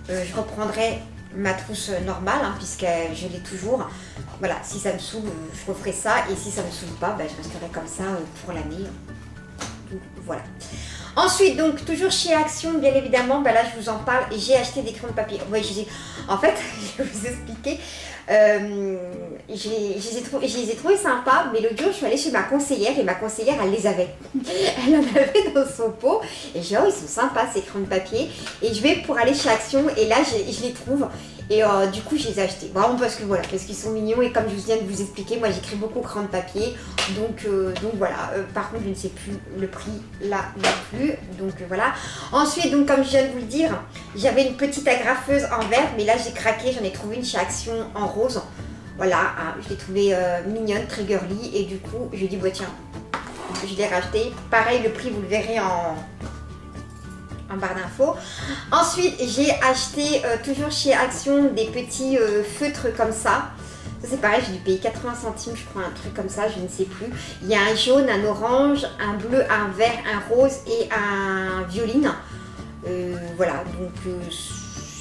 je reprendrai ma trousse normale, hein, puisque je l'ai toujours. Voilà, si ça me saoule, je referai ça. Et si ça me saoule pas, ben, je resterai comme ça pour l'année. Voilà. Ensuite, donc, toujours chez Action, bien évidemment, ben là, je vous en parle, et j'ai acheté des crayons de papier. Ouais, en fait, je vais vous expliquer, je les ai trouvés sympas, mais l'autre jour, je suis allée chez ma conseillère, et ma conseillère, elle les avait. Elle en avait dans son pot, et j'ai dit, oh, ils sont sympas, ces crayons de papier. Et je vais pour aller chez Action, et là, je les trouve. Et du coup, je les ai achetés. Vraiment parce que voilà, parce qu'ils sont mignons. Et comme je viens de vous expliquer, moi j'écris beaucoup crayon de papier. Donc voilà. Par contre, je ne sais plus le prix là non plus. Donc voilà. Ensuite, donc comme je viens de vous le dire, j'avais une petite agrafeuse en verre. Mais là, j'ai craqué. J'en ai trouvé une chez Action en rose. Voilà. Hein, je l'ai trouvée mignonne, très girly. Et du coup, je lui ai dit, bah tiens, je l'ai racheté. Pareil, le prix, vous le verrez en barre d'infos. Ensuite, j'ai acheté toujours chez Action des petits feutres comme ça. Ça c'est pareil, j'ai dû payer 80 centimes, je crois, un truc comme ça, je ne sais plus. Il y a un jaune, un orange, un bleu, un vert, un rose et un violine. Voilà, donc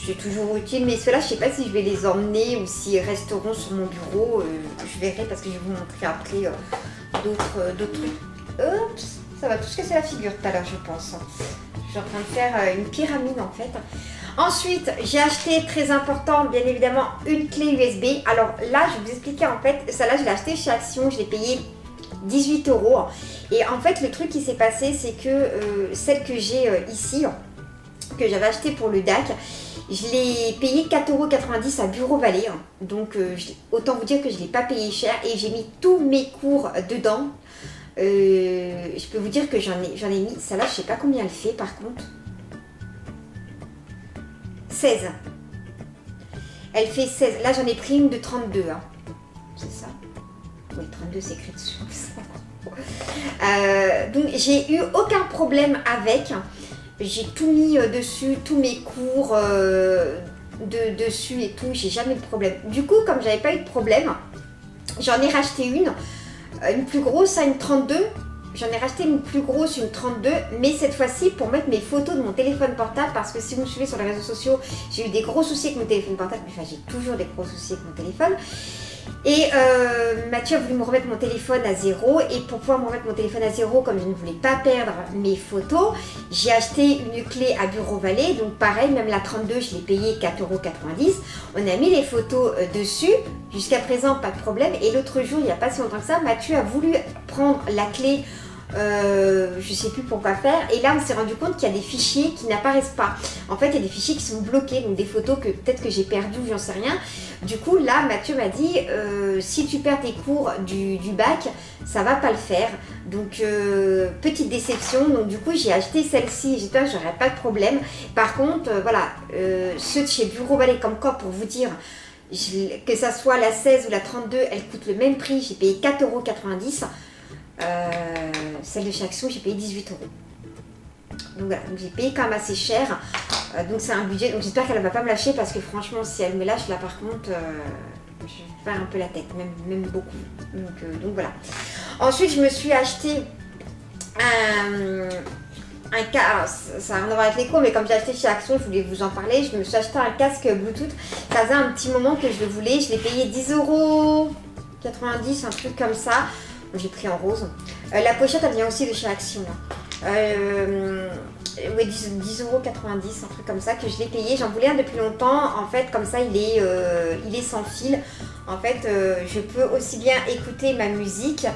c'est toujours utile. Mais ceux-là, je ne sais pas si je vais les emmener ou s'ils resteront sur mon bureau. Je verrai parce que je vais vous montrer après d'autres trucs. Oups, ça va tout se casser la figure tout à l'heure, je pense. Je suis en train de faire une pyramide en fait. Ensuite, j'ai acheté, très important, bien évidemment, une clé USB. Alors là, je vais vous expliquer en fait, celle-là, je l'ai achetée chez Action, je l'ai payée 18 €. Et en fait, le truc qui s'est passé, c'est que celle que j'ai ici, que j'avais achetée pour le DAC, je l'ai payée 4,90 € à Bureau Vallée. Donc, autant vous dire que je ne l'ai pas payé cher et j'ai mis tous mes cours dedans. Je peux vous dire que j'en ai mis, celle-là je sais pas combien elle fait par contre, 16, elle fait 16, là j'en ai pris une de 32, hein. C'est ça, oui 32 c'est écrit dessus. Donc j'ai eu aucun problème avec, j'ai tout mis dessus, tous mes cours dessus et tout, j'ai jamais eu de problème. Du coup comme j'avais pas eu de problème, j'en ai racheté une plus grosse, à une 32. J'en ai racheté une plus grosse, une 32, mais cette fois-ci pour mettre mes photos de mon téléphone portable, parce que si vous me suivez sur les réseaux sociaux, j'ai eu des gros soucis avec mon téléphone portable, enfin j'ai toujours des gros soucis avec mon téléphone. Et Mathieu a voulu me remettre mon téléphone à 0, et pour pouvoir me remettre mon téléphone à 0, comme je ne voulais pas perdre mes photos, j'ai acheté une clé à Bureau Vallée, donc pareil, même la 32, je l'ai payée 4,90 €. On a mis les photos dessus, jusqu'à présent pas de problème, et l'autre jour, il n'y a pas si longtemps que ça, Mathieu a voulu prendre la clé, je sais plus pourquoi faire, et là on s'est rendu compte qu'il y a des fichiers qui n'apparaissent pas. En fait il y a des fichiers qui sont bloqués, donc des photos que peut-être que j'ai perdues ou j'en sais rien. Du coup là Mathieu m'a dit si tu perds tes cours du bac, ça va pas le faire. Donc petite déception, donc du coup j'ai acheté celle-ci, j'espère que j'aurai pas de problème. Par contre voilà, ceux de chez Bureau Vallée, comme quoi pour vous dire, que ça soit la 16 ou la 32, elle coûte le même prix, j'ai payé 4,90 €. Celle de chez Action, j'ai payé 18 €. Donc voilà, donc j'ai payé quand même assez cher. Donc c'est un budget, donc j'espère qu'elle ne va pas me lâcher, parce que franchement si elle me lâche là par contre, je vais faire un peu la tête, même beaucoup. Donc voilà. Ensuite je me suis acheté un casque, ça n'a rien à voir avec les cours, mais comme j'ai acheté chez Action, je voulais vous en parler. Je me suis acheté un casque Bluetooth. Ça faisait un petit moment que je le voulais. Je l'ai payé 10,90 €, un truc comme ça. J'ai pris en rose. La pochette, elle vient aussi de chez Action. Oui, 10,90 €, un truc comme ça que je l'ai payé. J'en voulais un depuis longtemps. En fait, comme ça, il est sans fil. En fait, je peux aussi bien écouter ma musique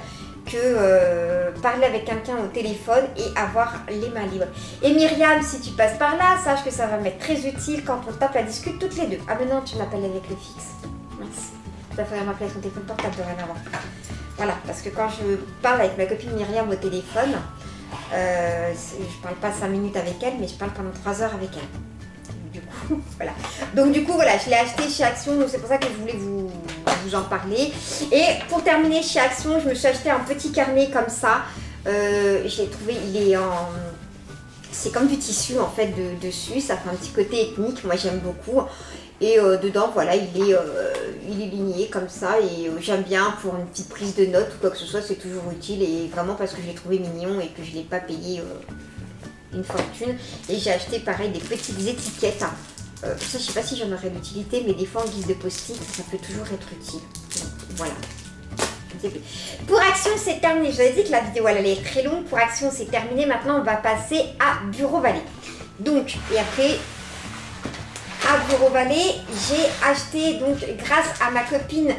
que parler avec quelqu'un au téléphone et avoir les mains libres. Et Myriam, si tu passes par là, sache que ça va m'être très utile quand on tape la discute toutes les deux. Ah mais non, tu m'appelles avec le fixe. Merci. Tu vas falloir m'appeler avec ton téléphone portable de rien avant. Voilà, parce que quand je parle avec ma copine Myriam au téléphone, je parle pas 5 minutes avec elle, mais je parle pendant 3 heures avec elle. Du coup, voilà. Donc du coup, voilà, je l'ai acheté chez Action, donc c'est pour ça que je voulais vous en parler. Et pour terminer chez Action, je me suis acheté un petit carnet comme ça. Je l'ai trouvé, c'est comme du tissu en fait dessus, ça fait un petit côté ethnique, moi j'aime beaucoup. Et dedans, voilà, il est ligné comme ça et j'aime bien pour une petite prise de notes ou quoi que ce soit, c'est toujours utile et vraiment parce que je l'ai trouvé mignon et que je ne l'ai pas payé une fortune. Et j'ai acheté pareil des petites étiquettes. Ça, je ne sais pas si j'en aurais l'utilité, mais des fois en guise de post-it, ça peut toujours être utile. Donc, voilà. Pour Action, c'est terminé. Je vous avais dit que la vidéo elle allait être très longue. Pour Action, c'est terminé. Maintenant, on va passer à Bureau Vallée. Donc, et après, à Bureau Vallée, j'ai acheté, donc, grâce à ma copine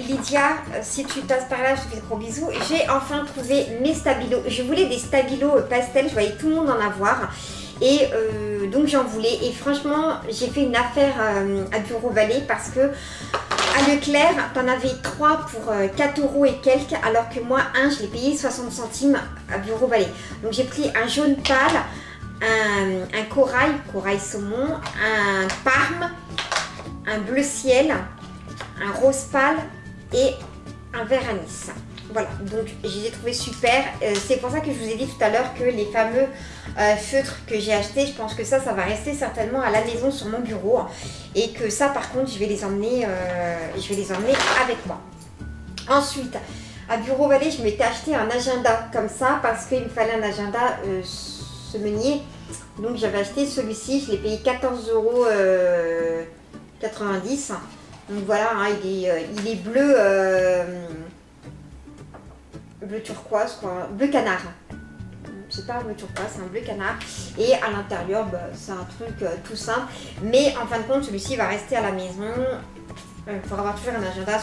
Lydia, si tu passes par là, je te fais de gros bisous. J'ai enfin trouvé mes stabilos. Je voulais des stabilos pastel. Je voyais tout le monde en avoir. Et donc j'en voulais et franchement j'ai fait une affaire à Bureau Vallée parce que à Leclerc t'en avais 3 pour 4 € et quelques alors que moi un je l'ai payé 60 centimes à Bureau Vallée. Donc j'ai pris un jaune pâle, un corail saumon, un parme, un bleu ciel, un rose pâle et un vert anis. Voilà, donc je les ai trouvés super. C'est pour ça que je vous ai dit tout à l'heure que les fameux feutres que j'ai achetés, je pense que ça va rester certainement à la maison sur mon bureau. Et que ça, par contre, je vais les emmener avec moi. Ensuite, à Bureau Vallée, je m'étais acheté un agenda comme ça parce qu'il me fallait un agenda semenier. Donc j'avais acheté celui-ci, je l'ai payé 14,90 €. Donc voilà, hein, il est bleu. Bleu turquoise quoi, bleu canard. C'est pas un bleu turquoise, c'est un bleu canard. Et à l'intérieur, c'est un truc tout simple. Mais en fin de compte, celui-ci va rester à la maison. Il faudra avoir toujours un agenda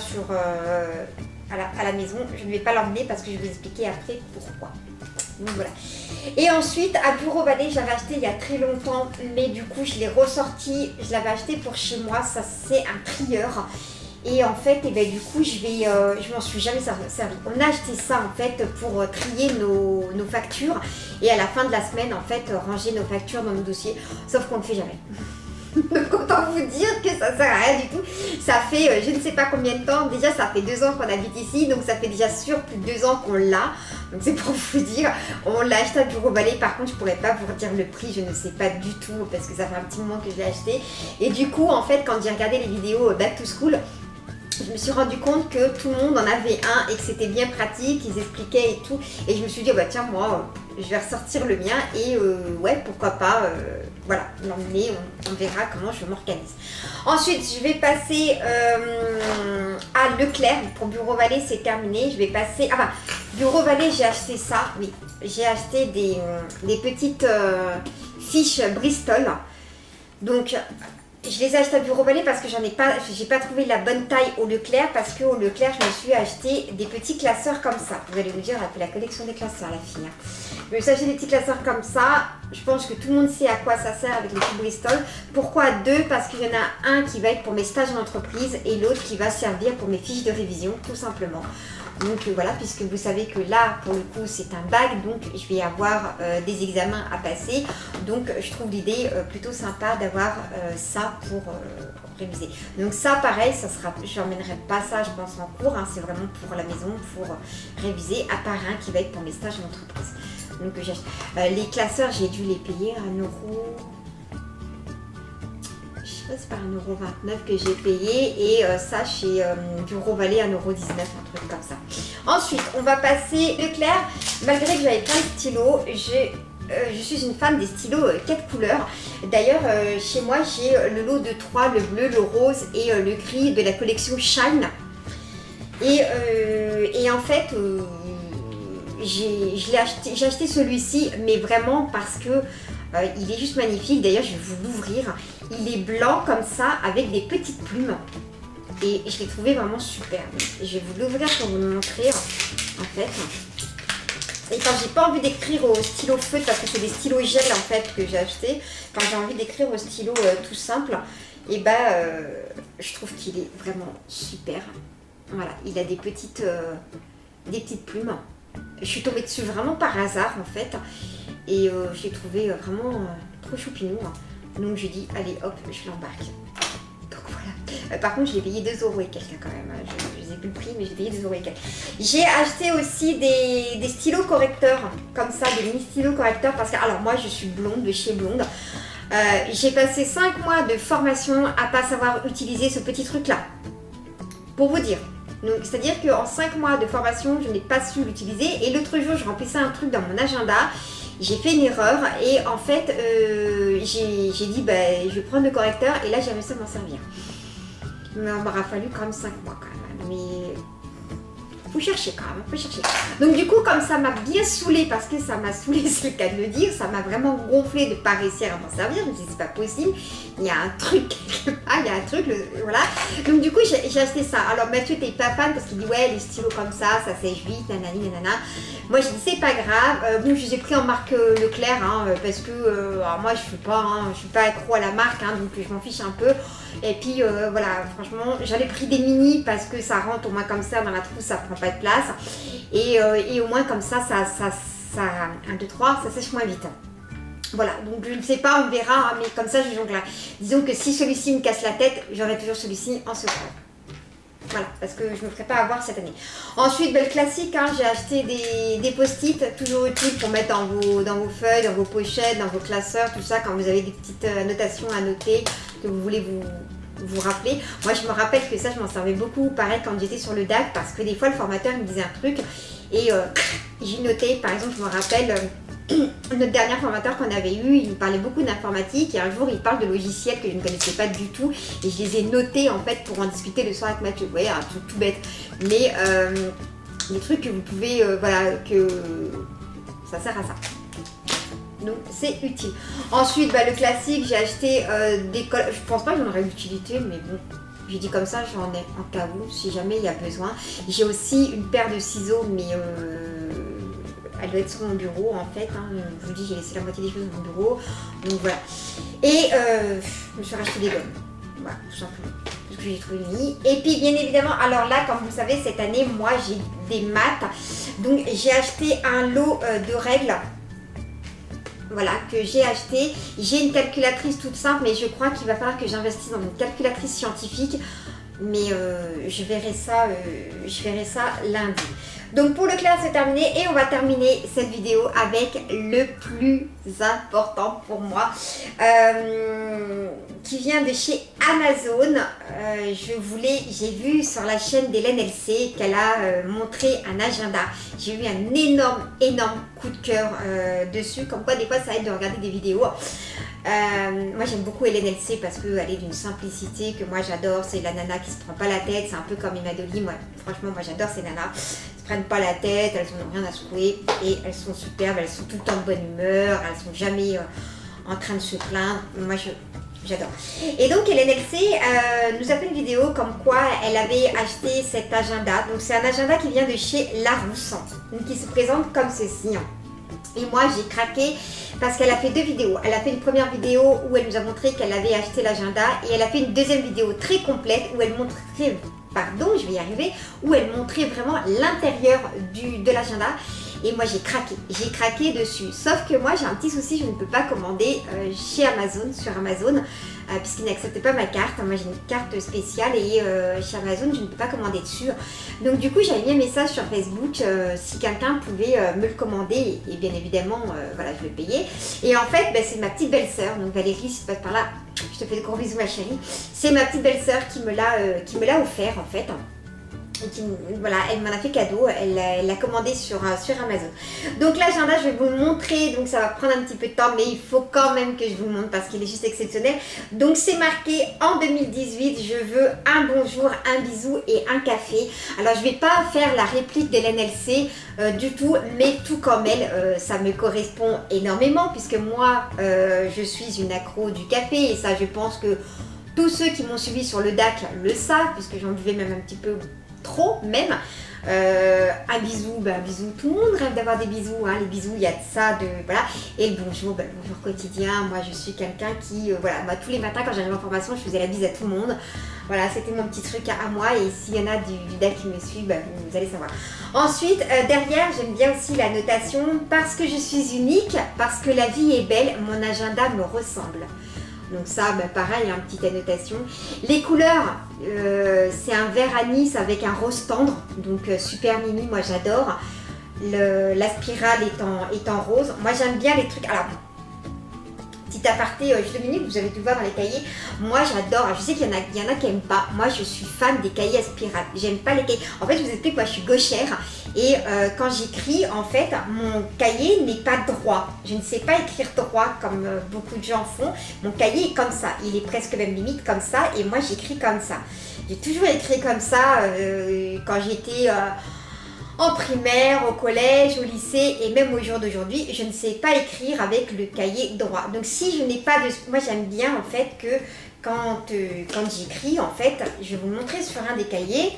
à la maison. Je ne vais pas l'emmener parce que je vais vous expliquer après pourquoi. Donc voilà. Et ensuite, à Bureau Vallée, j'avais acheté il y a très longtemps. Mais du coup, je l'ai ressorti. Je l'avais acheté pour chez moi. Ça, c'est un trieur. Et en fait, du coup, je m'en suis jamais servi. On a acheté ça en fait pour trier nos factures et à la fin de la semaine, en fait, ranger nos factures dans nos dossiers. Sauf qu'on ne le fait jamais. Donc autant vous dire que ça sert à rien du tout. Ça fait je ne sais pas combien de temps. Déjà, ça fait 2 ans qu'on habite ici, donc ça fait déjà plus de 2 ans qu'on l'a. Donc c'est pour vous dire, on l'a acheté à Bureau Vallée. Par contre, je pourrais pas vous dire le prix, je ne sais pas du tout parce que ça fait un petit moment que je l'ai acheté. Et du coup, en fait, quand j'ai regardé les vidéos Back to School, je me suis rendu compte que tout le monde en avait un et que c'était bien pratique, ils expliquaient et tout. Et je me suis dit, oh bah tiens, moi, je vais ressortir le mien et ouais, pourquoi pas, voilà, l'emmener, on verra comment je m'organise. Ensuite, je vais passer à Leclerc. Pour Bureau Vallée, c'est terminé. Je vais passer, Bureau Vallée, j'ai acheté ça, oui. J'ai acheté des petites fiches Bristol. Donc, je les ai achetées à Bureau Vallée parce que j'ai pas trouvé la bonne taille au Leclerc parce qu'au Leclerc, je me suis acheté des petits classeurs comme ça. Vous allez vous dire, elle a fait la collection des classeurs, la fille. Hein. Je me suis acheté des petits classeurs comme ça. Je pense que tout le monde sait à quoi ça sert avec les petits Bristol. Pourquoi 2? Parce qu'il y en a un qui va être pour mes stages en entreprise et l'autre qui va servir pour mes fiches de révision, tout simplement. Donc voilà, puisque vous savez que là, pour le coup, c'est un bac, donc je vais avoir des examens à passer. Donc je trouve l'idée plutôt sympa d'avoir ça pour réviser. Donc ça, pareil, ça sera, je n'emmènerai pas ça, je pense, en cours. Hein, c'est vraiment pour la maison, pour réviser, à part un qui va être pour mes stages en entreprise. Donc les classeurs, j'ai dû les payer 1 €. C'est par 1,29 € que j'ai payé et ça chez Bureau Vallée 1,19 €, un truc comme ça. Ensuite, on va passer Leclerc. Malgré que j'avais plein de stylos, je suis une fan des stylos 4 couleurs. D'ailleurs, chez moi, j'ai le lot de 3, le bleu, le rose et le gris de la collection Shine. Et en fait, j'ai acheté celui-ci, mais vraiment parce que il est juste magnifique. D'ailleurs, je vais vous l'ouvrir. Il est blanc comme ça, avec des petites plumes. Et je l'ai trouvé vraiment super. Je vais vous l'ouvrir pour vous le montrer, en fait. Et quand j'ai pas envie d'écrire au stylo feutre, parce que c'est des stylos gel en fait que j'ai acheté, quand j'ai envie d'écrire au stylo tout simple, et je trouve qu'il est vraiment super. Voilà, il a des petites plumes. Je suis tombée dessus vraiment par hasard en fait, et je l'ai trouvé vraiment trop choupinou. Donc j'ai dit allez hop, je l'embarque. Donc voilà. Par contre, je l'ai payé 2 € et quelques quand même. Je n'ai plus le prix, mais j'ai payé 2 € et quelques. J'ai acheté aussi des stylos correcteurs, comme ça, des mini stylos correcteurs, parce que, alors moi, je suis blonde, de chez Blonde. J'ai passé 5 mois de formation à pas savoir utiliser ce petit truc-là. Pour vous dire. C'est-à-dire qu'en 5 mois de formation, je n'ai pas su l'utiliser. Et l'autre jour, je remplissais un truc dans mon agenda. J'ai fait une erreur et en fait, j'ai dit, je vais prendre le correcteur et là, j'ai réussi à m'en servir. Mais il m'aura fallu quand même 5 mois quand même. Mais faut chercher quand même, faut chercher. Donc du coup, comme ça m'a bien saoulée, parce que ça m'a saoulée, c'est le cas de le dire, ça m'a vraiment gonflé de ne pas réussir à m'en servir. Je me suis dit, c'est pas possible, il y a un truc quelque part, il y a un truc, voilà. Donc du coup, j'ai acheté ça. Alors Mathieu t'es pas fan parce qu'il dit, ouais, les stylos comme ça sèche vite, nanani, nanana. Moi j'ai dit, c'est pas grave. Bon, je les ai pris en marque Leclerc, parce que alors moi je suis pas accro à la marque, donc je m'en fiche un peu. Et puis voilà, franchement, j'avais pris des mini parce que ça rentre au moins comme ça dans la trousse, ça prend pas de place. Et au moins comme ça, 1, 2, 3, ça sèche moins vite. Voilà, donc je ne sais pas, on verra, mais comme ça je jongle. Disons que si celui-ci me casse la tête, j'aurai toujours celui-ci en secret. Voilà, parce que je ne me ferai pas avoir cette année. Ensuite, le classique, j'ai acheté des post-it, toujours utiles pour mettre dans vos feuilles, dans vos pochettes, dans vos classeurs, tout ça, quand vous avez des petites annotations à noter, que vous voulez vous rappeler. Moi, je me rappelle que ça, je m'en servais beaucoup, pareil, quand j'étais sur le DAC, parce que des fois, le formateur me disait un truc, et j'y notais, par exemple, je me rappelle... Notre dernier formateur qu'on avait eu, il nous parlait beaucoup d'informatique et un jour il parle de logiciels que je ne connaissais pas du tout et je les ai notés en fait pour en discuter le soir avec Mathieu. Vous voyez, un truc tout bête, mais des trucs que vous pouvez, voilà, que ça sert à ça. Donc c'est utile. Ensuite, le classique, j'ai acheté des cols. Je pense pas que j'en aurais l'utilité, mais bon. J'ai dit comme ça, j'en ai en cas où, si jamais il y a besoin. J'ai aussi une paire de ciseaux, mais elle doit être sur mon bureau en fait. Je vous dis, j'ai laissé la moitié des choses dans mon bureau. Donc voilà. Et je me suis racheté des gommes. Voilà, tout simplement. Parce que j'ai trouvé une lit. Et puis bien évidemment, alors là, comme vous le savez, cette année, moi j'ai des maths. Donc j'ai acheté un lot de règles. Voilà, que j'ai acheté. J'ai une calculatrice toute simple, mais je crois qu'il va falloir que j'investisse dans une calculatrice scientifique. Mais je verrai ça lundi. Donc pour le clair, c'est terminé et on va terminer cette vidéo avec le plus important pour moi qui vient de chez Amazon. J'ai vu sur la chaîne d'Hélène LC qu'elle a montré un agenda. J'ai eu un énorme coup de cœur dessus, comme quoi des fois ça aide de regarder des vidéos. Moi j'aime beaucoup Hélène LC parce qu'elle est d'une simplicité que moi j'adore. C'est la nana qui se prend pas la tête, c'est un peu comme Emma Dolly. Franchement moi j'adore ces nanas, elles se prennent pas la tête, elles n'ont rien à secouer et elles sont superbes, elles sont tout le temps de bonne humeur, elles sont jamais en train de se plaindre. Moi j'adore. Et donc Hélène LC nous a fait une vidéo comme quoi elle avait acheté cet agenda. Donc c'est un agenda qui vient de chez Larousse, donc qui se présente comme ceci. Et moi j'ai craqué parce qu'elle a fait 2 vidéos. Elle a fait une première vidéo où elle nous a montré qu'elle avait acheté l'agenda et elle a fait une deuxième vidéo très complète où elle montrait, je vais y arriver, où elle montrait vraiment l'intérieur de l'agenda. Et moi j'ai craqué dessus. Sauf que moi j'ai un petit souci, je ne peux pas commander chez Amazon, sur Amazon, puisqu'ils n'acceptent pas ma carte. Moi j'ai une carte spéciale et chez Amazon je ne peux pas commander dessus. Donc du coup j'avais mis un message sur Facebook si quelqu'un pouvait me le commander et bien évidemment voilà, je le payais. Et en fait c'est ma petite belle-sœur, donc Valérie si tu passes par là, je te fais de gros bisous ma chérie. C'est ma petite belle-sœur qui me l'a offert en fait. voilà, elle m'en a fait cadeau, elle l'a commandé sur Amazon. Donc l'agenda, je vais vous le montrer, donc ça va prendre un petit peu de temps, mais il faut quand même que je vous le montre parce qu'il est juste exceptionnel. Donc c'est marqué en 2018, je veux un bonjour, un bisou et un café. Alors je vais pas faire la réplique d'Hélène LC du tout, mais tout comme elle, ça me correspond énormément puisque moi, je suis une accro du café et ça je pense que tous ceux qui m'ont suivi sur le DAC le savent puisque j'en buvais même un petit peu trop même. Un bisou, bisou, tout le monde rêve d'avoir des bisous, hein. Les bisous, il y a de ça, voilà. Et le bonjour, le bonjour quotidien, moi je suis quelqu'un qui, voilà, tous les matins quand j'arrive en formation, je faisais la bise à tout le monde. Voilà, c'était mon petit truc à moi et s'il y en a du DAC qui me suit, vous allez savoir. Ensuite, derrière, j'aime bien aussi la notation, parce que je suis unique, parce que la vie est belle, mon agenda me ressemble. Donc ça, pareil, une petite annotation. Les couleurs, c'est un vert anis avec un rose tendre. Donc super mimi, moi j'adore. La spirale est en rose. Moi j'aime bien les trucs... Alors, petit aparté, juste 2 minutes, vous avez dû le voir dans les cahiers. Moi j'adore, je sais qu'il y en a qui n'aiment pas. Moi je suis fan des cahiers à spirale. J'aime pas les cahiers. En fait, je vous explique, moi je suis gauchère. Et quand j'écris, en fait, mon cahier n'est pas droit. Je ne sais pas écrire droit comme beaucoup de gens font. Mon cahier est comme ça. Il est presque même limite comme ça. Et moi j'écris comme ça. J'ai toujours écrit comme ça quand j'étais... en primaire, au collège, au lycée et même au jour d'aujourd'hui, je ne sais pas écrire avec le cahier droit. Donc si je n'ai pas de... Moi j'aime bien en fait que quand j'écris, en fait, je vais vous montrer sur un des cahiers,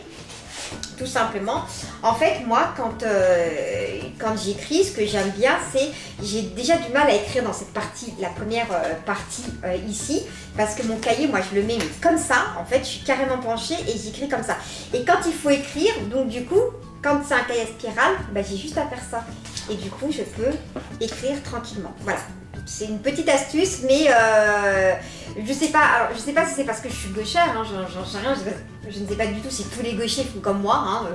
tout simplement. En fait, moi, quand j'écris, ce que j'aime bien, c'est... J'ai déjà du mal à écrire dans cette partie, la première partie ici, parce que mon cahier, moi, je le mets comme ça. En fait, je suis carrément penchée et j'écris comme ça. Et quand il faut écrire, donc du coup... Quand c'est un cahier à spirale, j'ai juste à faire ça. Et du coup, je peux écrire tranquillement. Voilà. C'est une petite astuce, mais je sais pas. Alors, je sais pas si c'est parce que je suis gauchère, hein, j'en sais rien. Je ne sais pas du tout si tous les gauchers font comme moi. Hein,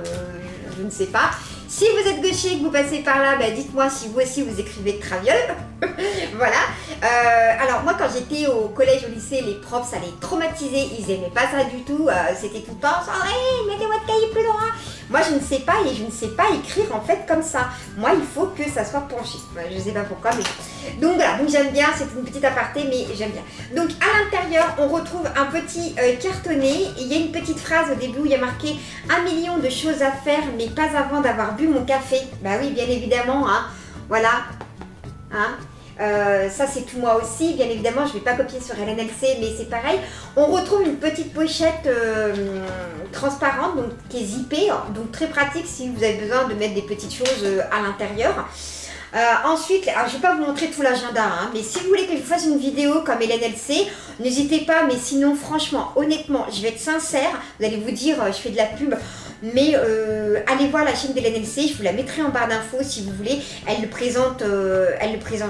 je ne sais pas. Si vous êtes gaucher et que vous passez par là, dites-moi si vous aussi vous écrivez de traviole. Voilà. Alors moi, quand j'étais au collège, au lycée, les profs, ça les traumatisait. Ils aimaient pas ça du tout. C'était tout le temps, mettez votre cahier plus droit. Moi, je ne sais pas et je ne sais pas écrire en fait comme ça. Moi, il faut que ça soit penché. Je ne sais pas pourquoi, mais... Donc voilà, donc j'aime bien, c'est une petite aparté, mais j'aime bien. Donc à l'intérieur, on retrouve un petit cartonnet. Il y a une petite phrase au début où il y a marqué « 1 million de choses à faire, mais pas avant d'avoir bu mon café ». Bah oui, bien évidemment, hein. Voilà. Hein. Ça c'est tout moi aussi, bien évidemment je ne vais pas copier sur LNLC mais c'est pareil. On retrouve une petite pochette transparente donc, qui est zippée, donc très pratique si vous avez besoin de mettre des petites choses à l'intérieur. Ensuite, alors je ne vais pas vous montrer tout l'agenda, hein, mais si vous voulez que je vous fasse une vidéo comme LNLC, n'hésitez pas, mais sinon franchement, honnêtement, je vais être sincère, vous allez vous dire je fais de la pub. Mais allez voir la chaîne d'LNLC, je vous la mettrai en barre d'infos si vous voulez. Elle le présente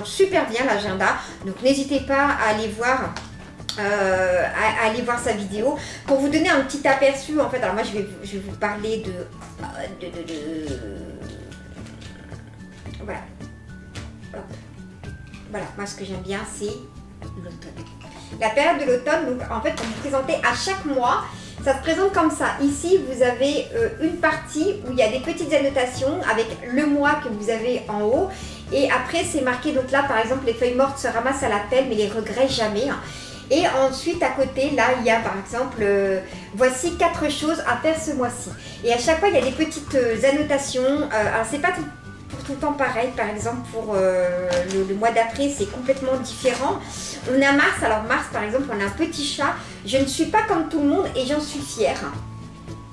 super bien l'agenda. Donc n'hésitez pas à aller voir. Aller voir sa vidéo pour vous donner un petit aperçu en fait. Alors moi je vais vous parler voilà. Hop. Voilà, moi ce que j'aime bien c'est l'automne. La période de l'automne, donc en fait pour vous présenter à chaque mois. Ça se présente comme ça. Ici, vous avez une partie où il y a des petites annotations avec le mois que vous avez en haut. Et après, c'est marqué, donc là, par exemple, les feuilles mortes se ramassent à la pelle, mais les regrets jamais. Et ensuite, à côté, là, il y a par exemple, voici 4 choses à faire ce mois-ci. Et à chaque fois, il y a des petites annotations. Alors, c'est pas pour tout le temps pareil. Par exemple, pour le mois d'après, c'est complètement différent. On a mars. Alors, mars, par exemple, on a un petit chat. Je ne suis pas comme tout le monde et j'en suis fière.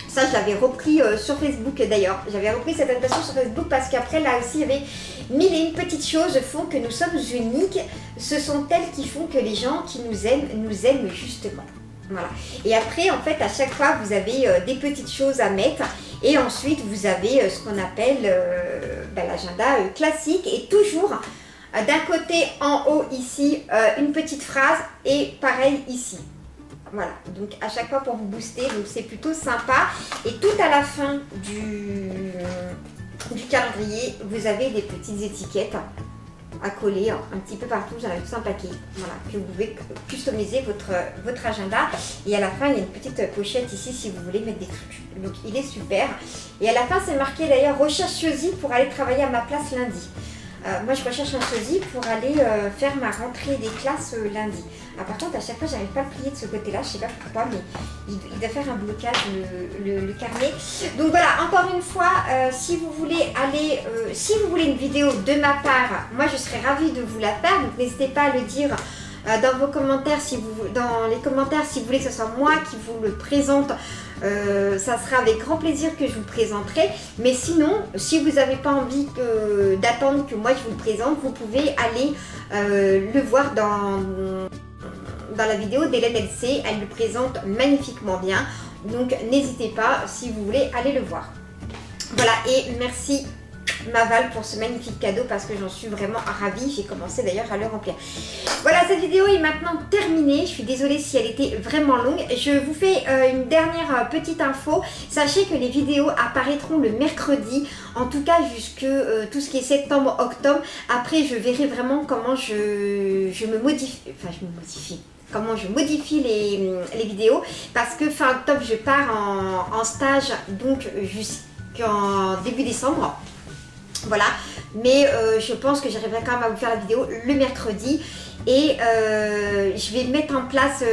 Ça, je l'avais repris sur Facebook d'ailleurs. J'avais repris cette annotation sur Facebook parce qu'après, là aussi, il y avait 1001 petites choses font que nous sommes uniques. Ce sont elles qui font que les gens qui nous aiment justement. Voilà. Et après, en fait, à chaque fois, vous avez des petites choses à mettre. Et ensuite, vous avez ce qu'on appelle l'agenda classique. Et toujours, d'un côté, en haut, ici, une petite phrase. Et pareil, ici. Voilà, donc à chaque fois pour vous booster, donc c'est plutôt sympa. Et tout à la fin du calendrier, vous avez des petites étiquettes. à coller un petit peu partout. J'en ai tout un paquet. Voilà, que vous pouvez customiser votre agenda. Et à la fin, il y a une petite pochette ici si vous voulez mettre des trucs. Donc il est super. Et à la fin, c'est marqué d'ailleurs recherche sosie pour aller travailler à ma place lundi. Moi je recherche un sosie pour aller faire ma rentrée des classes lundi. Par contre à chaque fois j'arrive pas à le plier de ce côté là, je sais pas pourquoi, mais il doit faire un blocage le carnet. Donc voilà, encore une fois, si vous voulez aller, si vous voulez une vidéo de ma part, moi je serais ravie de vous la faire, donc n'hésitez pas à le dire dans vos commentaires, dans les commentaires si vous voulez que ce soit moi qui vous le présente. Ça sera avec grand plaisir que je vous présenterai, mais sinon si vous n'avez pas envie d'attendre que moi je vous le présente, vous pouvez aller le voir dans la vidéo d'Hélène LC. Elle le présente magnifiquement bien, donc n'hésitez pas si vous voulez aller le voir. Voilà, et merci Maval pour ce magnifique cadeau parce que j'en suis vraiment ravie. J'ai commencé d'ailleurs à le remplir. Voilà, cette vidéo est maintenant terminée. Je suis désolée si elle était vraiment longue. Je vous fais une dernière petite info. Sachez que les vidéos apparaîtront le mercredi, en tout cas jusque tout ce qui est septembre, octobre. Après je verrai vraiment comment je modifie comment je modifie les vidéos, parce que fin octobre je pars en stage, donc jusqu'en début décembre. Voilà, mais je pense que j'arriverai quand même à vous faire la vidéo le mercredi et je vais mettre en place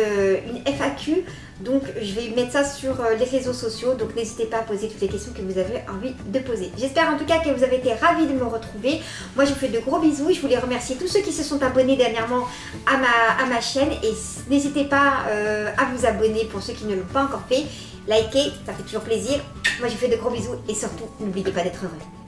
une FAQ, donc je vais mettre ça sur les réseaux sociaux, donc n'hésitez pas à poser toutes les questions que vous avez envie de poser. J'espère en tout cas que vous avez été ravis de me retrouver. Moi je vous fais de gros bisous, je voulais remercier tous ceux qui se sont abonnés dernièrement à ma chaîne et n'hésitez pas à vous abonner pour ceux qui ne l'ont pas encore fait. Likez, ça fait toujours plaisir. Moi je vous fais de gros bisous et surtout n'oubliez pas d'être heureux.